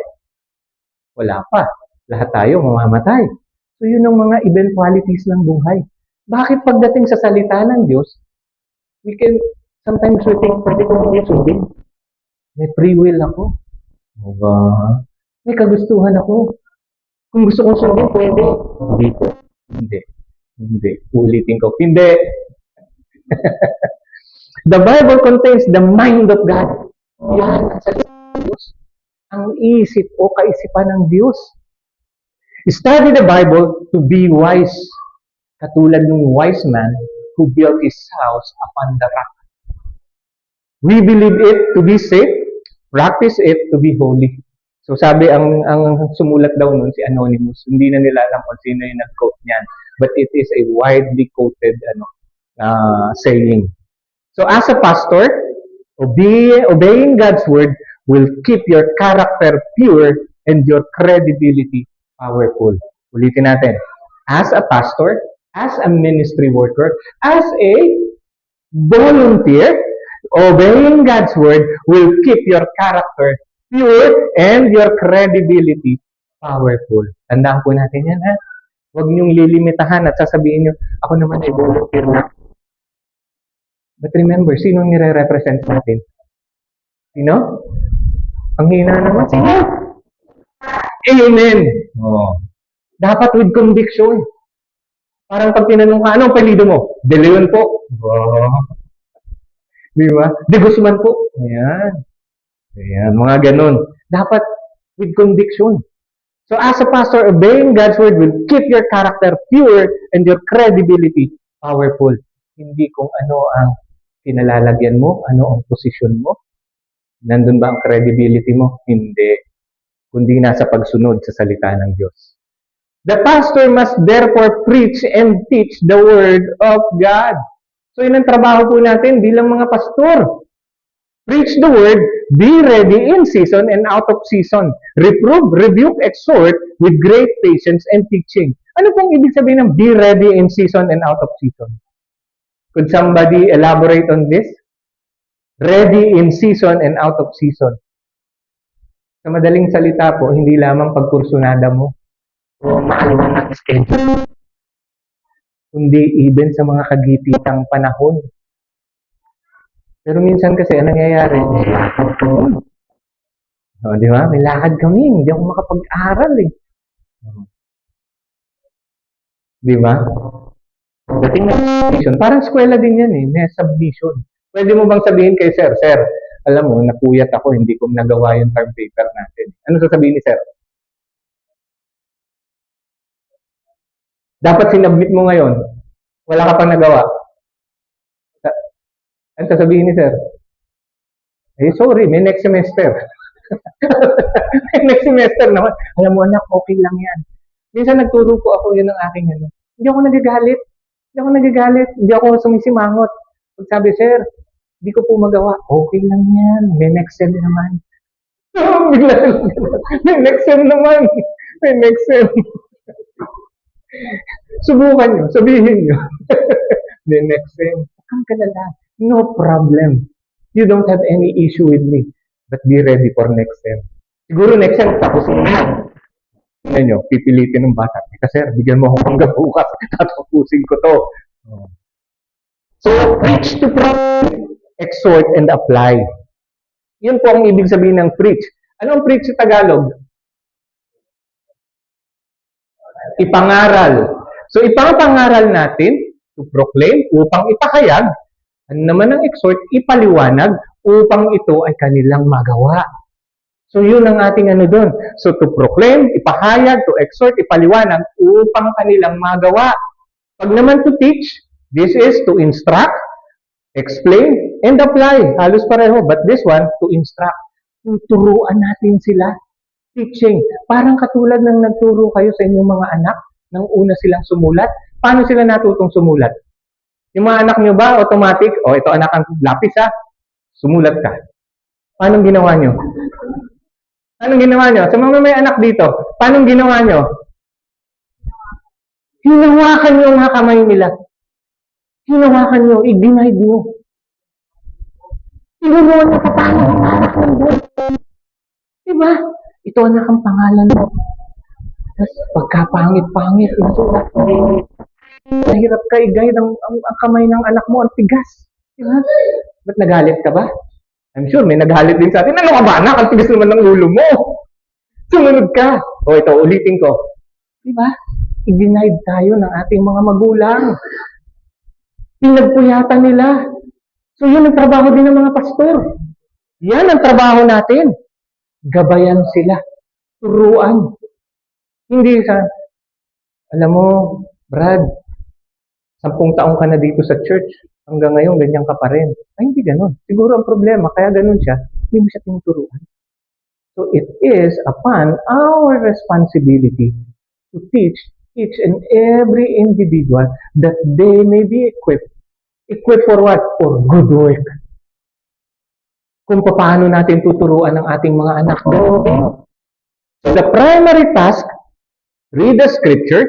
Wala pa. Lahat tayo mamamatay. So yun ang mga eventualities ng buhay. Bakit pagdating sa salita ng Diyos, sometimes we think, pwede ko hindi sundin. May free will ako. Diba? May kagustuhan ako. Kung gusto kong sundin, pwede. Hindi po. Hindi. Ulitin ko. Hindi. The Bible contains the mind of God. Yan ang salita ng Diyos. Ang isip o kaisipan ng Diyos. Study the Bible to be wise. Katulad ng wise man who built his house upon the rock. We believe it to be safe, practice it to be holy. So sabi, ang sumulat daw nun si Anonymous, hindi na nila alam kung sino yung nag-quote niyan. But it is a widely quoted saying. So as a pastor, obeying God's word will keep your character pure and your credibility powerful. Ulitin natin. As a pastor, as a ministry worker, as a volunteer, obeying God's word will keep your character pure and your credibility powerful. Tandaan po natin yan, ha? Huwag niyong lilimitahan at sasabihin niyo, ako naman ay volunteer na. But remember, sino nire-represent natin? Sino? Ang hina naman. Sige. Amen. Oh. Dapat with conviction. Parang pag tinanong ka, anong apelyido mo? De Leon po. Oh. Di ba? De Guzman po. Ayan. Ayan, mga ganun. Dapat with conviction. So as a pastor, obeying God's word will keep your character pure and your credibility powerful. Hindi kung ano ang kinalalagyan mo, ano ang posisyon mo. Nandun ba ang credibility mo? Hindi. Kundi nasa pagsunod sa salita ng Diyos. The pastor must therefore preach and teach the word of God. So yun ang trabaho po natin bilang mga pastor. Preach the word, be ready in season and out of season. Reprove, rebuke, exhort with great patience and teaching. Ano pong ibig sabihin ng be ready in season and out of season? Could somebody elaborate on this? Ready in season and out of season. Sa madaling salita po, hindi lamang pagkursunada mo. o maaliwan ng schedule. Kundi even sa mga kagipitang panahon. Pero minsan kasi, ang nangyayari, di ba? May lakad kami, hindi ako makapag-aral eh. Di ba? Dating na submission, parang eskwela din yan eh, may submission. Pwede mo bang sabihin kay sir, sir, alam mo, napuyat ako, hindi ko nagawa yung term paper natin. Ano sasabihin ni sir? Dapat sinubmit mo ngayon. Wala ka pang nagawa. Ano sasabihin ni sir? Eh, sorry, may next semester. May next semester naman. Alam mo anak, okay lang yan. Minsan nagturo ko ako, yun ang aking ano. Hindi ako nagagalit. Hindi ako sumisimangot. Pag sabi, sir, hindi ko po magawa. Okay lang yan. May next sem naman. Bigla lang. May next sem naman. May next sem. Subukan nyo. Sabihin nyo. May next sem. Huwag kang kalala. No problem. You don't have any issue with me. But be ready for next sem. Siguro next sem, tapos na. Tingnan nyo, pipilitin ng bata. Kasi sir, bigyan mo akong hanggang bukas. Tatapusin ko to. So, preach to preach, exhort, and apply. Yun po ang ibig sabihin ng preach. Ano ang preach sa Tagalog? Ipangaral. So, ipangaral natin to proclaim upang ipahayag. Ano naman ang exhort? Ipaliwanag upang ito ay kanilang magawa. So, yun ang ating ano doon. So, to proclaim, ipahayag, to exhort, ipaliwanag upang kanilang magawa. Pag naman to teach, this is to instruct, explain, and apply. Halos pareho. But this one, to instruct. Tuturuan natin sila. Teaching. Parang katulad ng nagturo kayo sa inyong mga anak nang una silang sumulat. Paano sila natutong sumulat? Yung mga anak nyo ba, automatic? O, ito anak ang lapis ha. Sumulat ka. Paano ginawa nyo? Anong ginawa nyo? Sa mga may anak dito, paano ginawa nyo? Hinawakan nyo ang kamay nila. Hinawakan nyo, i-denied nyo. Tinuruan nyo pa paano ang anak ng buhay. Diba? Ito anak ang pangalan mo. Tapos pagkapangit-pangit, isulat mo. Nahirap ka i-guide ang kamay ng anak mo, ang tigas. Diba? Ba't nagalit ka ba? I'm sure may nagalit din sa atin. Ano ka ba anak? Ang tigas naman ng ulo mo. Sumunod ka. O ito, ulitin ko. Diba? I-denied tayo ng ating mga magulang. Pinagpuyatan nila. So yun ang trabaho din ng mga pastor. Yan ang trabaho natin. Gabayan sila. Turuan. Hindi sa, alam mo, Brad, 10 taong ka na dito sa church. Hanggang ngayon, ganyan ka pa rin. Ay, hindi ganun. Siguro ang problema, kaya ganun siya, hindi mo siya tinuturuan. So, it is upon our responsibility to teach each and every individual that they may be equipped. Equipped for what? For good work. Kung paano natin tuturuan ang ating mga anak. So, the primary task, read the scripture,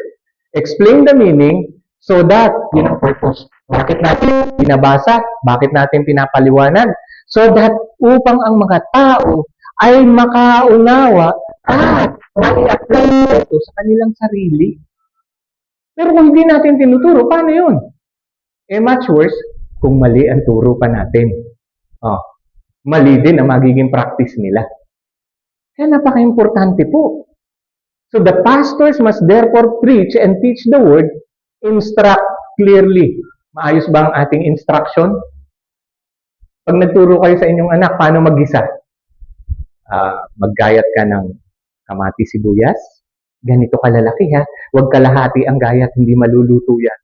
explain the meaning, so that, yun ang purpose. Bakit natin binabasa? Bakit natin pinapaliwanag? So that upang ang mga tao ay makaunawa at mai-apply ito sa kanilang sarili. Pero kung hindi natin tinuturo, paano yun? Eh, much worse, kung mali ang turo pa natin. Mali din ang magiging practice nila. Kaya napaka-importante po. So the pastors must therefore preach and teach the word, instruct clearly. Maayos ba ang ating instruction? Pag nagturo kayo sa inyong anak, paano mag-gisa? Maggayat ka ng kamati sibuyas. Ganito kalalaki ha. Huwag kalahati ang gayat, hindi maluluto yan.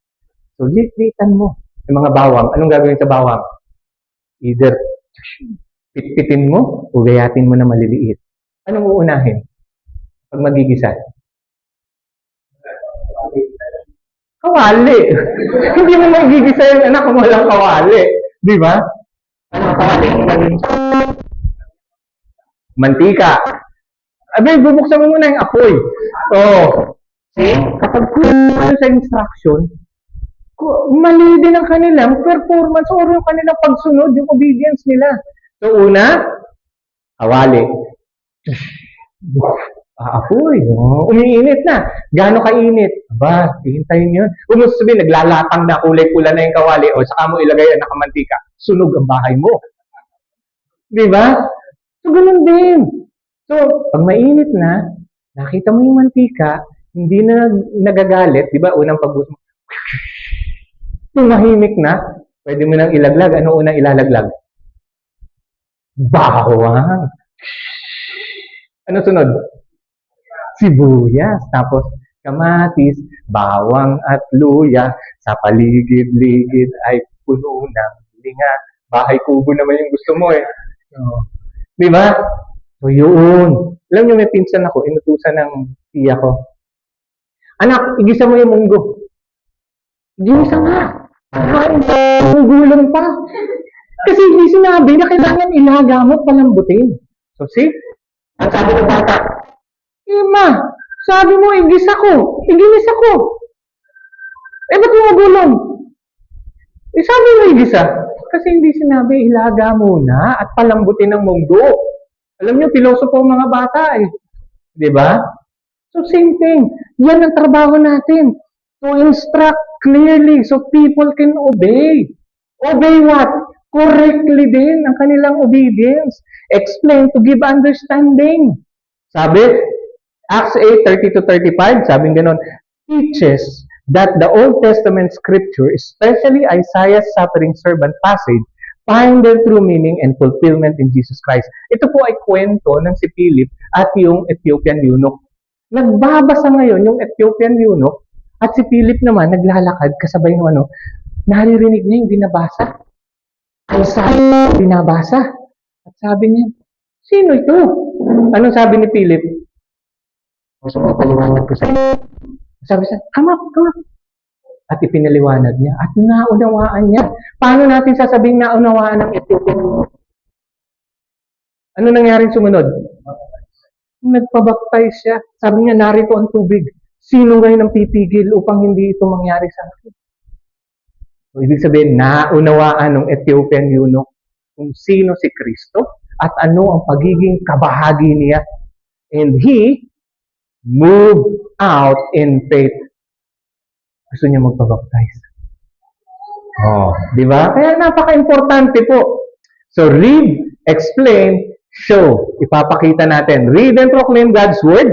So, litan mo. Yung mga bawang, anong gagawin sa bawang? Either pitpitin mo o gayatin mo na maliliit. Anong uunahin? Pag magigisa? Kawali. Hindi mo magigisa yung anak kung walang kawali. Di ba? Ano kawali? Mantika. Abay, bubuksan mo muna yung apoy. See? Kapag ano sa instruction, mali din ang kanilang performance or yung kanilang pagsunod, yung obedience nila. So, una, kawali. Aapoy, oh, umiinit na. Gaano kainit? Aba, hihintayin yun. Huwag mo sabihin, naglalatang na, kulay pula na yung kawali, o saka mo ilagay ang nakamantika. Sunog ang bahay mo. Di ba? So, ganun din. So, pag mainit na, nakita mo yung mantika, hindi na nagagalit, di ba? Unang pagbuhos mo, tumahimik na, pwede mo nang ilaglag. Ano unang ilalaglag? Bawang. Ano sunod? Sibuyas. Tapos, kamatis, bawang at luya. Sa paligid-ligid ay puno ng linga. Bahay kubo naman yung gusto mo eh. So, di ba? So, yun. Alam niyo, may pinsan ako, inutusan ng tiya ko. Anak, igisa mo yung munggo. Igisa nga. Gulong pa. Kasi hindi sinabi na kailangan ilaga mo palambutin. So, see? Ang sabi ng bata, ma, sabi mo, igis ako. Iginis ako. Ba't mo magulong? Sabi mo, igisa. Kasi hindi sinabi, ilaga muna at palambutin ng munggo. Alam niyo, pilosopo ang mga bata eh. Di ba? So, same thing. Yan ang trabaho natin. To instruct clearly so people can obey. Obey what? Correctly din ang kanilang obedience. Explain to give understanding. Sabi, Acts 8:30-35, sabi gano'n, teaches that the Old Testament scripture, especially Isaiah's suffering servant passage, find their true meaning and fulfillment in Jesus Christ. Ito po ay kwento ng si Philip at yung Ethiopian eunuch. Nagbabasa ngayon yung Ethiopian eunuch at si Philip naman naglalakad kasabay ng naririnig niya yung binabasa. Ay sabi binabasa. At sabi niya, sino ito? Anong sabi ni Philip? Gusto mo paliwanag ko sa'yo. Sabi siya, come up. At ipinaliwanag niya. At naunawaan niya. Paano natin sasabing naunawaan ng Ethiopian eunuch? Ano nangyaring sumunod? Nagpabaptize siya. Sabi niya, narito ang tubig. Sino ngayon ang pipigil upang hindi ito mangyari sa akin? So, ibig sabihin, naunawaan ng Ethiopian eunuch kung sino si Kristo at ano ang pagiging kabahagi niya. And he moved out in faith. Gusto niya magpabaptize. Oh, di ba? Kaya napaka-importante po. So, read, explain, show. Ipapakita natin. Read and proclaim God's Word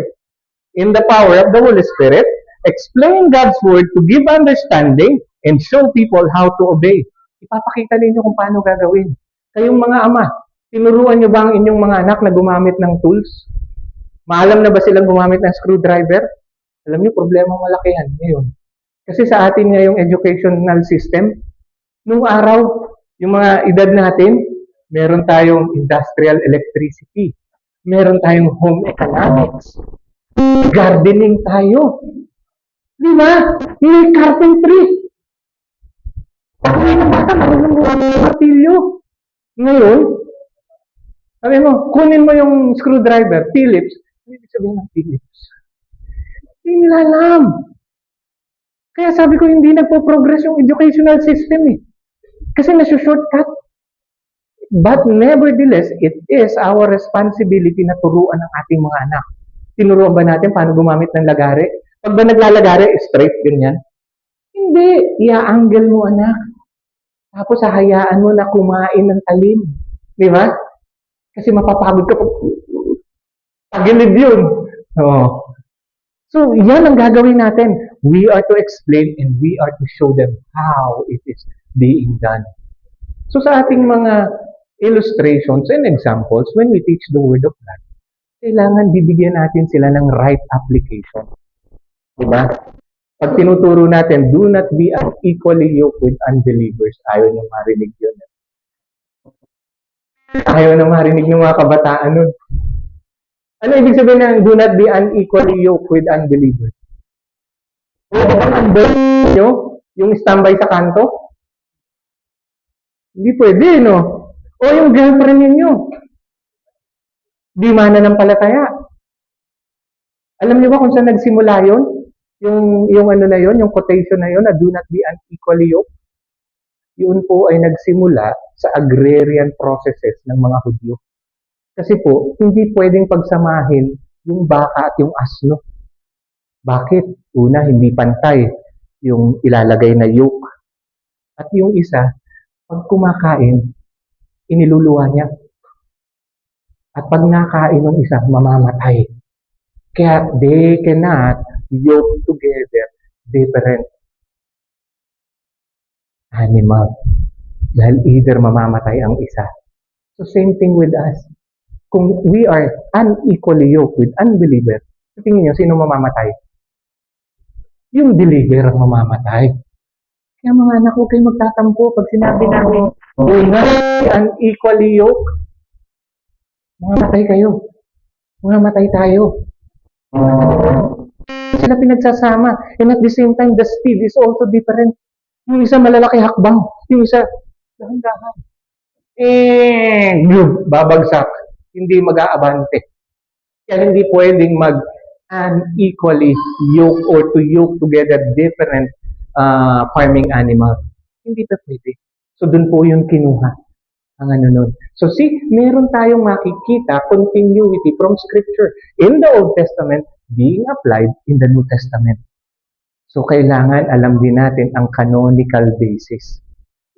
in the power of the Holy Spirit. Explain God's Word to give understanding and show people how to obey. Ipapakita ninyo kung paano gagawin. Kayong mga ama, tinuruan nyo ba ang inyong mga anak na gumamit ng tools? Maalam na ba silang gumamit ng screwdriver? Alam niyo, problema malaki yan ngayon. Kasi sa atin ngayong educational system, nung araw, yung mga edad natin, meron tayong industrial electricity. Meron tayong home economics. Gardening tayo. Di ba? May carpentry. Pagkain ng bata, marunong gumamit ng martilyo. Ngayon, sabi mo, kunin mo yung screwdriver, Phillips. Ano ibig sabihin ng Phillips? Hindi nila alam. Kaya sabi ko, hindi nagpo-progress yung educational system eh. Kasi nasa-shortcut. But nevertheless, it is our responsibility na turuan ang ating mga anak. Tinuruan ba natin paano gumamit ng lagari? Pag ba naglalagari, straight, ganyan? Hindi. Ia-angle mo, anak. Tapos hahayaan mo na kumain ng talim. Di ba? Kasi mapapagod ka. Pagilid yun. Oh. So, yan ang gagawin natin. We are to explain and we are to show them how it is being done. So, sa ating mga illustrations and examples, when we teach the Word of God, kailangan bibigyan natin sila ng right application. Diba? Pag tinuturo natin, do not be unequally yoked with unbelievers. Ayaw niyong marinig yun. Ayaw na marinig ng mga kabataan nun. Ano ibig sabihin ng do not be unequally yoked with unbelievers? Yung standby sa kanto? Hindi pwede, no? O yung girlfriend ninyo? Di mananampalataya. Alam niyo ba kung saan nagsimula yun? Yung ano na yun, yung quotation na yun, na do not be unequally yoked, yun po ay nagsimula sa agrarian processes ng mga Hudyo. Kasi po, hindi pwedeng pagsamahin yung baka at yung asno. Bakit? Una, hindi pantay yung ilalagay na yoke. At yung isa, pag kumakain, iniluluwa niya. At pag nakain ng isa, mamamatay. Kaya they cannot yoke together different animal. Dahil either mamamatay ang isa. So same thing with us. Kung we are unequally yoked with unbeliever, tingin nyo, sino mamamatay? Yung believer ang mamamatay. Kaya mga anak, huwag kayo magtatampo pag sinabi namin, do not be unequally yoked. Mamamatay kayo. Mamamatay tayo. Sila pinagsasama. And at the same time, the speed is also different. Yung isa malalaki hakbang. Yung isa, dahan-dahan. Babagsak. Hindi mag-aabante. Kaya hindi pwedeng unequally yoke or to yoke together different farming animals. Hindi pa pwede. So, dun po yung kinuha. Ang ano nun. So, see, meron tayong makikita continuity from Scripture in the Old Testament being applied in the New Testament. So, kailangan alam din natin ang canonical basis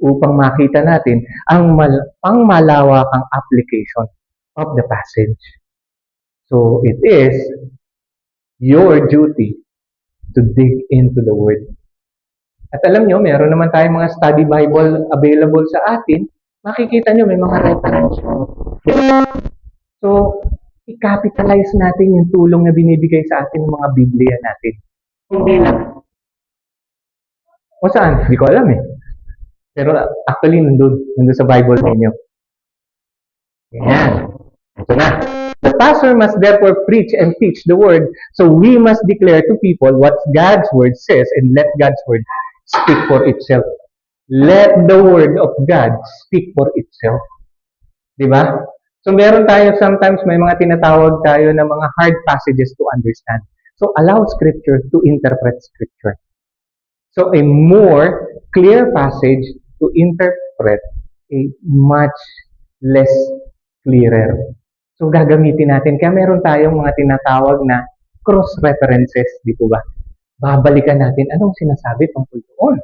upang makita natin ang pangmalawakang application of the passage. So, it is your duty to dig into the Word. At alam nyo, meron naman tayong mga study Bible available sa atin. Makikita nyo, may mga reference. So, i-capitalize natin yung tulong na binibigay sa atin ng mga Biblia natin. Hindi lang. O saan? Hindi ko alam eh. Pero actually, nandun sa Bible ninyo. Yan. Ito na. The pastor must therefore preach and teach the word, so we must declare to people what God's word says and let God's word speak for itself. Let the word of God speak for itself. Diba? So meron tayo, sometimes may mga tinatawag tayo na mga hard passages to understand. So allow Scripture to interpret Scripture. So a more clear passage to interpret a much less clearer. So gagamitin natin. Kaya meron tayong mga tinatawag na cross-references, di po ba? Babalikan natin anong sinasabi tungkol doon.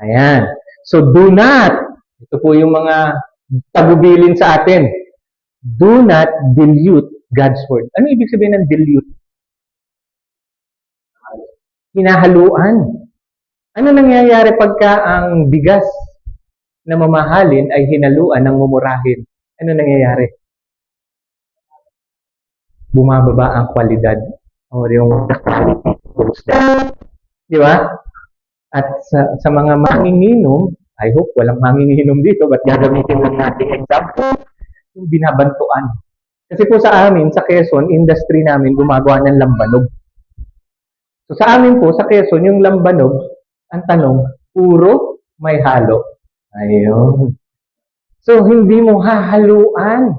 Ayan. So do not, ito po yung mga tagubilin sa atin. Do not dilute God's word. Ano ibig sabihin ng dilute? Hinahaluan. Ano nangyayari pagka ang bigas na mamahalin ay hinaluan ng mumurahin? Ano nangyayari? Bumababa ang kwalidad o yung quality goes down. Di ba? At sa mga manginginom, I hope walang manginginom dito, but gagamitin lang natin example, yung binabantuan. Kasi po sa amin, sa Quezon, industry namin, gumagawa ng lambanog. So sa amin po, sa Quezon, yung lambanog, ang tanong, puro may halo. Ayun. So, hindi mo hahaluan.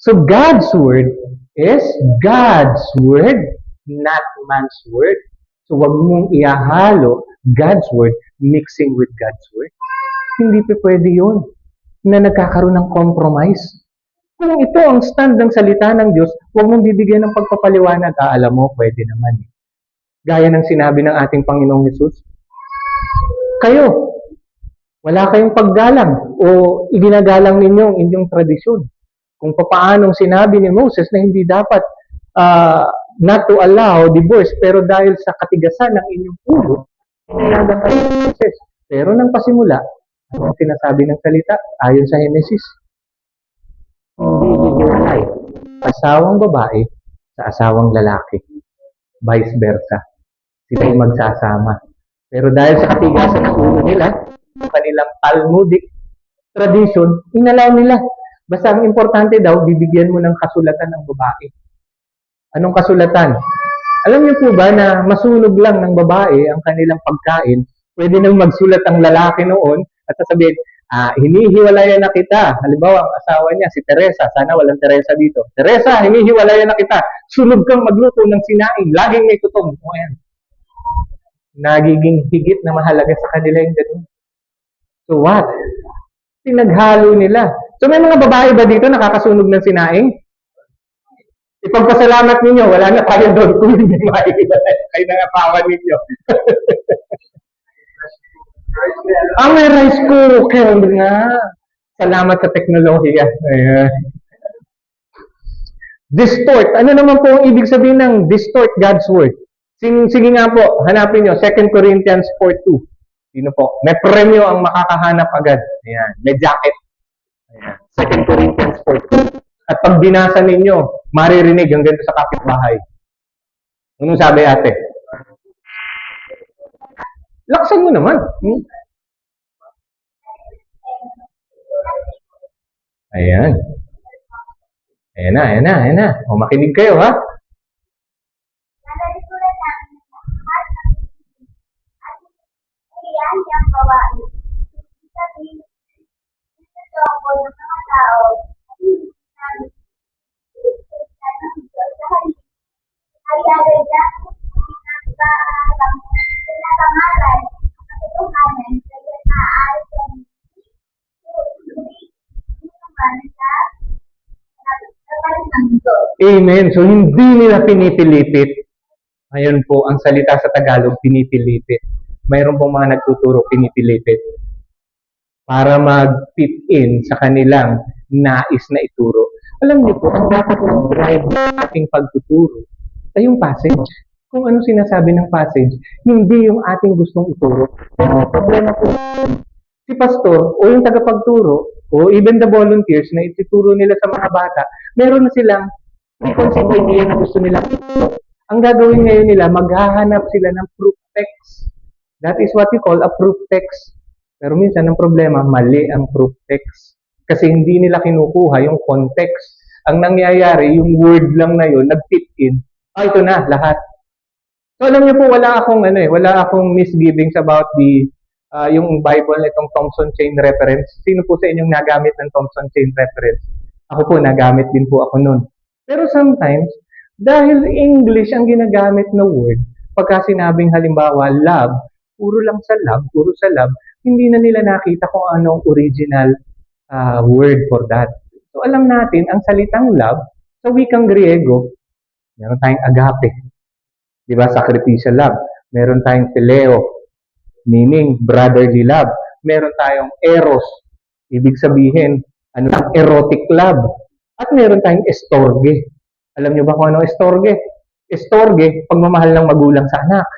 So, God's word is God's word, not man's word. So, wag mong ihahalo God's word mixing with God's word. Hindi pa pwede yun na nagkakaroon ng compromise. Kung ito ang stand ng salita ng Diyos, wag mong bibigyan ng pagpapaliwanag. Alam mo, pwede naman. Gaya ng sinabi ng ating Panginoong Hesus, kayo, wala kayong paggalang o iginagalang ninyo ang inyong tradisyon. Kung paanong sinabi ni Moses na hindi dapat not to allow divorce, pero dahil sa katigasan ng inyong ulo, hinayagan kayo ng Moses. Pero nang pasimula, ano ang sinasabi ng salita? Ayon sa Genesis, hindi hihiwalay asawang babae sa asawang lalaki. Vice versa. Sila ay magsasama. Pero dahil sa katigasan ng ulo nila, yung kanilang Talmudic tradition, inalaw nila. Basta ang importante daw, bibigyan mo ng kasulatan ng babae. Anong kasulatan? Alam niyo po ba na masunog lang ng babae ang kanilang pagkain? Pwede nang magsulat ang lalaki noon at sasabihin, hinihiwalayan na kita. Halimbawa, ang asawa niya, si Teresa. Sana walang Teresa dito. Teresa, hinihiwalayan na kita. Sunog kang magluto ng sinaing. Laging may tutong. O yan. Nagiging higit na mahalaga sa kanila yung ganun. So what? Pinaghalo nila. So may mga babae ba dito nakakasunog ng sinaing? Ipagpasalamat ninyo, wala na tayo doon kung hindi maiiwalay kayo ng asawa ninyo. May rice cooker nga. Salamat sa teknolohiya. Ayan. Distort. Ano naman po ang ibig sabihin ng distort God's word? Sige nga po, hanapin nyo, 2 Corinthians 4:2. Sino po? May premyo ang makakahanap agad. Ayan. May jacket. Ayan. 2 Corinthians 4:2. At pag binasa ninyo, maririnig hanggang sa kapitbahay. Anong sabi ate? Laksan mo naman. Ayan. Ayan na. O, makinig kayo, ha? Amen. So, hindi nila pinipilipit. Ayun po, ang salita sa Tagalog, pinipilipit. Mayroon pong mga nagtuturo, pinipilipit. Para mag-fit in sa kanilang nais na ituro. Alam niyo po, ang dapat ng drive ng ating pagtuturo ay yung passage. Kung ano sinasabi ng passage, hindi yung ating gustong ituro. Pero problema po, si pastor o yung tagapagturo o even the volunteers na ituturo nila sa mga bata, meron na silang preconceived idea na gusto nila. Ang gagawin ngayon nila, maghahanap sila ng proof text. That is what we call a proof text. Pero minsan ang problema, mali ang proof text. Kasi hindi nila kinukuha yung context. Ang nangyayari, yung word lang na yun, nag-fit in. Ito na, lahat. So alam niyo po, wala akong misgivings about yung Bible itong Thompson Chain Reference. Sino po sa inyong nagamit ng Thompson Chain Reference? Ako po, nagamit din po ako nun. Pero sometimes, dahil English ang ginagamit na word, pagka sinabing halimbawa love, puro lang sa love, hindi na nila nakita kung anong original word for that. So alam natin, ang salitang love, sa wikang Griego, meron tayong agape, di ba? Sacrificial love. Meron tayong phileo, meaning brotherly love. Meron tayong eros, ibig sabihin, erotic love. At meron tayong estorge. Alam niyo ba kung ano estorge? Estorge, pagmamahal ng magulang sa anak.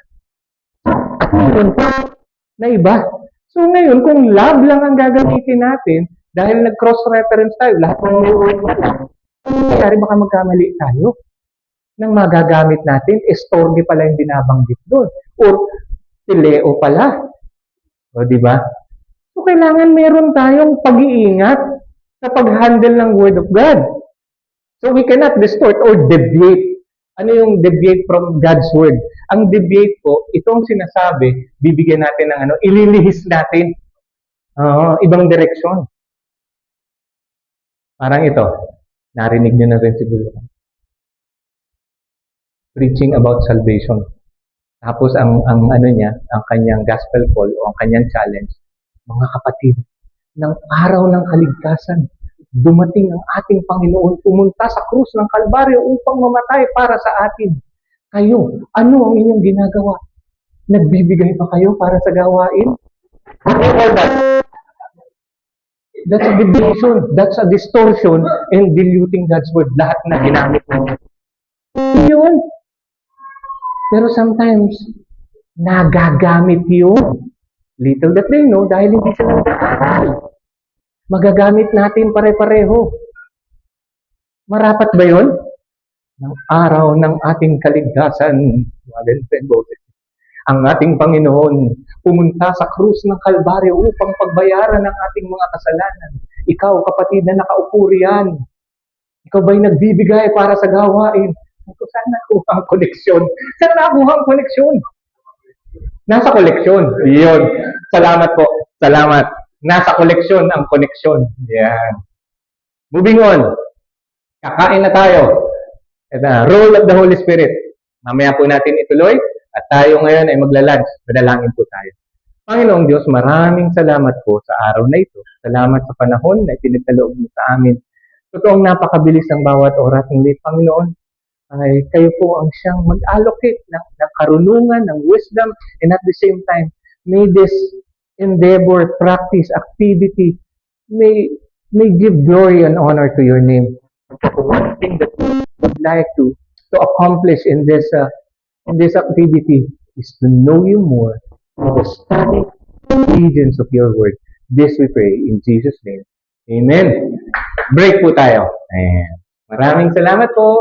At meron pa na iba. So ngayon, kung love lang ang gagamitin natin, dahil nag-cross-reference tayo, lahat ng may word na lang, kaya baka magkamali tayo. Nang magagamit natin, estorge pala yung binabanggit doon. Or, phileo pala. O, di ba? So, kailangan meron tayong pag-iingat sa pag-handle ng Word of God. So, we cannot distort or deviate. Ano yung deviate from God's Word? Ang deviate po, itong sinasabi, bibigyan natin ng ililihis natin. Ibang direksyon. Parang ito. Narinig nyo na rin siguro. Preaching about salvation. Tapos ang kanyang gospel call o ang kanyang challenge, mga kapatid, ng araw ng kaligtasan, dumating ang ating Panginoon, pumunta sa krus ng Kalbaryo upang mamatay para sa atin. Kayo, ano ang inyong ginagawa? Nagbibigay pa kayo para sa gawain? That's a deviation, that's a distortion and diluting God's word. Lahat na ginamit mo. Yun. Pero sometimes, nagagamit yun. Little that they know dahil hindi sila nag-aaral. Magagamit natin pare-pareho. Marapat ba yun? Ng araw ng ating kaligtasan, ang ating Panginoon pumunta sa krus ng Kalbaryo upang pagbayaran ang ating mga kasalanan. Ikaw, kapatid na nakaupo riyan, ikaw ba'y nagbibigay para sa gawain? Saan nakuha ang koneksyon? Saan nakuha ang koneksyon? Nasa koleksyon. Yun. Salamat po. Salamat. Nasa koleksyon ang koneksyon. Yan. Moving on. Kakain na tayo. Role of the Holy Spirit. Mamaya po natin ituloy. At tayo ngayon ay magla-lunch. Madalangin po tayo. Panginoong Diyos, maraming salamat po sa araw na ito. Salamat sa panahon na itinagkaloob niyo sa amin. Totoong napakabilis ng bawat oras ng late, Panginoon. ay kayo po ang siyang mag-allocate ng karunungan, ng wisdom, and at the same time, may this endeavor, practice, activity, may give glory and honor to your name. One thing that we would like to accomplish in this activity is to know you more, to study the obedience of your word. This we pray in Jesus' name. Amen. Break po tayo. Ayan. Maraming salamat po.